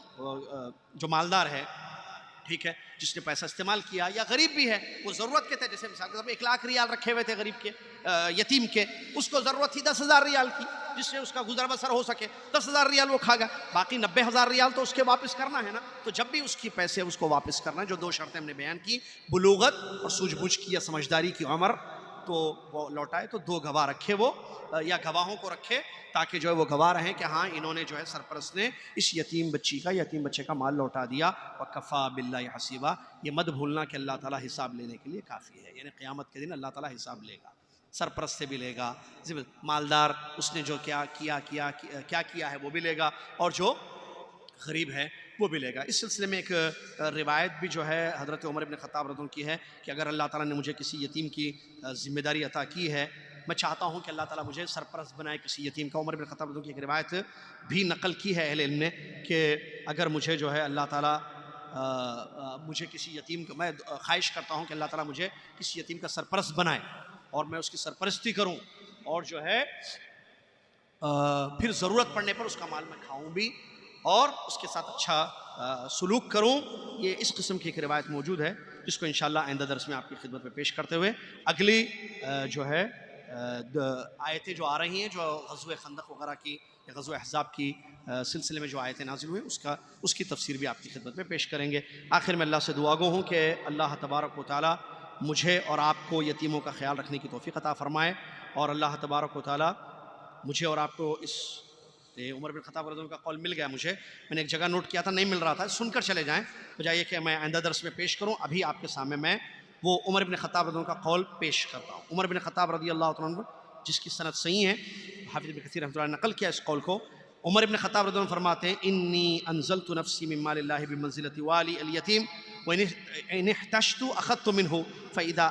جو مالدار ہے، ٹھیک ہے، جس نے پیسہ استعمال کیا یا غریب بھی ہے، وہ ضرورت کے تھے، جیسے مثال کے طور پہ 1,00,000 ریال رکھے ہوئے تھے غریب کے، یتیم کے، اس کو ضرورت تھی 10,000 ریال کی جس سے اس کا گزر بسر ہو سکے. 10,000 ریال وہ کھا گیا، باقی 90,000 ریال تو اس کے واپس کرنا ہے نا. تو جب بھی اس کی پیسے اس کو واپس کرنا ہے، جو دو شرطیں ہم نے بیان کی، بلوغت اور سوجھ بوجھ کی یا سمجھداری کی عمر، تو وہ لوٹائے تو 2 گواہ رکھے وہ، یا گواہوں کو رکھے تاکہ جو ہے وہ گواہ رہیں کہ ہاں انہوں نے جو ہے سرپرست نے اس یتیم بچے کا مال لوٹا دیا. وَكَفَى بِاللَّهِ حَسِيبًا. یہ مت بھولنا کہ اللہ تعالیٰ حساب لینے کے لیے کافی ہے، یعنی قیامت کے دن اللہ تعالیٰ حساب لے گا، سرپرست سے بھی لے گا، مالدار اس نے جو کیا کیا ہے وہ بھی لے گا، اور جو غریب ہے وہ بھی لے گا. اس سلسلے میں ایک روایت بھی جو ہے حضرت عمر بن خطاب رضی اللہ عنہ کی ہے کہ اگر اللہ تعالیٰ نے مجھے کسی یتیم کی ذمہ داری عطا کی ہے، میں چاہتا ہوں کہ اللہ تعالیٰ مجھے سرپرست بنائے کسی یتیم کا. عمر بن خطاب رضی اللہ عنہ کی ایک روایت بھی نقل کی ہے اہل علم نے کہ اگر مجھے جو ہے اللہ تعالیٰ مجھے کسی یتیم کا، میں خواہش کرتا ہوں کہ اللہ تعالیٰ مجھے کسی یتیم کا سرپرست بنائے اور میں اس کی سرپرستی کروں، اور جو ہے پھر ضرورت پڑنے پر اس کا مال میں کھاؤں بھی اور اس کے ساتھ اچھا سلوک کروں. یہ اس قسم کی ایک روایت موجود ہے جس کو انشاءاللہ آئندہ درس میں آپ کی خدمت میں پیش کرتے ہوئے اگلی جو ہے آیتیں جو آ رہی ہیں، جو غزوہ خندق وغیرہ کی یا غزوہ احزاب کی سلسلے میں جو آیتیں نازل ہوئی اس کی تفسیر بھی آپ کی خدمت میں پیش کریں گے. آخر میں اللہ سے دعا گو ہوں کہ اللہ تبارک و تعالیٰ مجھے اور آپ کو یتیموں کا خیال رکھنے کی توفیق عطا فرمائے، اور اللہ تبارک و تعالیٰ مجھے اور آپ کو اس عمر بن خطاب رضی اللہ عنہ کا قول مل گیا. میں نے ایک جگہ نوٹ کیا تھا، نہیں مل رہا تھا، سن کر چلے جائیں بجائے کہ میں آئندہ درس میں پیش کروں. ابھی آپ کے سامنے میں وہ عمر بن خطاب رضی اللہ عنہ کا قول پیش کرتا ہوں. عمر بن خطاب رضی اللہ عنہ جس کی سند صحیح ہے، حافظ ابن کثیر رحمۃ اللہ نے نقل کیا اس قول کو. عمر بن خطاب رضی اللہ عنہ فرماتے ہیں انی انزلت نفسی من مال اللہ بمنزلۃ والی الیتیم وان احتجت اخذت منه فاذا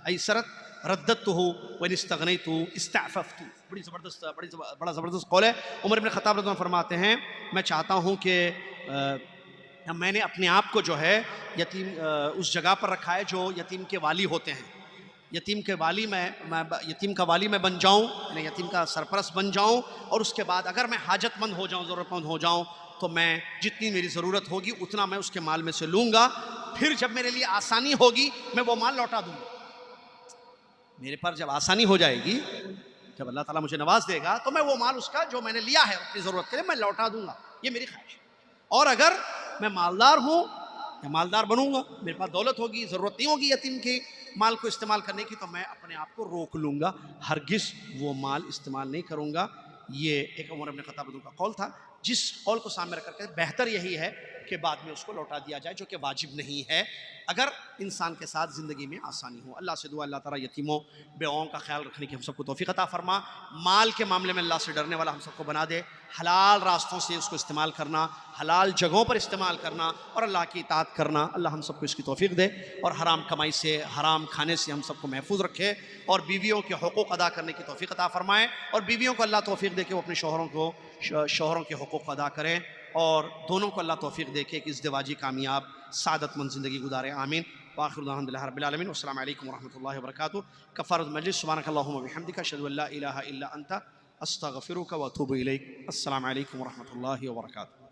ایسرت رددته وان استغنیت استعففت. بڑا زبردست قول ہے. عمر بن خطاب رضی اللہ عنہ فرماتے ہیں میں چاہتا ہوں کہ میں نے اپنے آپ کو جو ہے یتیم اس جگہ پر رکھا ہے جو یتیم کے والی ہوتے ہیں. یتیم کا والی میں بن جاؤں، یعنی یتیم کا سرپرست بن جاؤں، اور اس کے بعد اگر میں حاجت مند ہو جاؤں، ضرورت مند ہو جاؤں، تو میں جتنی میری ضرورت ہوگی اتنا میں اس کے مال میں سے لوں گا. پھر جب میرے لیے آسانی ہوگی میں وہ مال لوٹا دوں گا. میرے پر جب آسانی ہو جائے گی، جب اللہ تعالیٰ مجھے نواز دے گا، تو میں وہ مال اس کا جو میں نے لیا ہے اپنی ضرورت کے لیے میں لوٹا دوں گا. یہ میری خواہش ہے. اور اگر میں مالدار ہوں یا مالدار بنوں گا، میرے پاس دولت ہوگی، ضرورت نہیں ہوگی یتیم کے مال کو استعمال کرنے کی، تو میں اپنے آپ کو روک لوں گا، ہرگز وہ مال استعمال نہیں کروں گا. یہ ایک عمر بن خطاب کا قول تھا، جس قول کو سامنے رکھ کر کے بہتر یہی ہے کہ بعد میں اس کو لوٹا دیا جائے، جو کہ واجب نہیں ہے اگر انسان کے ساتھ زندگی میں آسانی ہو. اللہ سے دعا اللہ تعالیٰ یتیموں بیواؤں کا خیال رکھنے کی ہم سب کو توفیق عطا فرما. مال کے معاملے میں اللہ سے ڈرنے والا ہم سب کو بنا دے. حلال راستوں سے اس کو استعمال کرنا، حلال جگہوں پر استعمال کرنا اور اللہ کی اطاعت کرنا، اللہ ہم سب کو اس کی توفیق دے. اور حرام کمائی سے، حرام کھانے سے ہم سب کو محفوظ رکھے، اور بیویوں کے حقوق ادا کرنے کی توفیق عطا فرمائے، اور بیویوں کو اللہ توفیق دے کہ وہ اپنے شوہروں کے حقوق ادا کریں، اور دونوں کو اللہ توفیق دے کہ ایک ازدواجی کامیاب سعادت مند زندگی گزارے. آمین. وآخر دعوانا الحمد للہ رب العالمین. والسلام علیکم ورحمۃ اللہ وبرکاتہ. کفارۃ المجلس. سبحانک اللہم وبحمدک، اشہد ان لا الہ الا انت، استغفرک واتوب الیک. السلام علیکم ورحمۃ اللہ وبرکاتہ.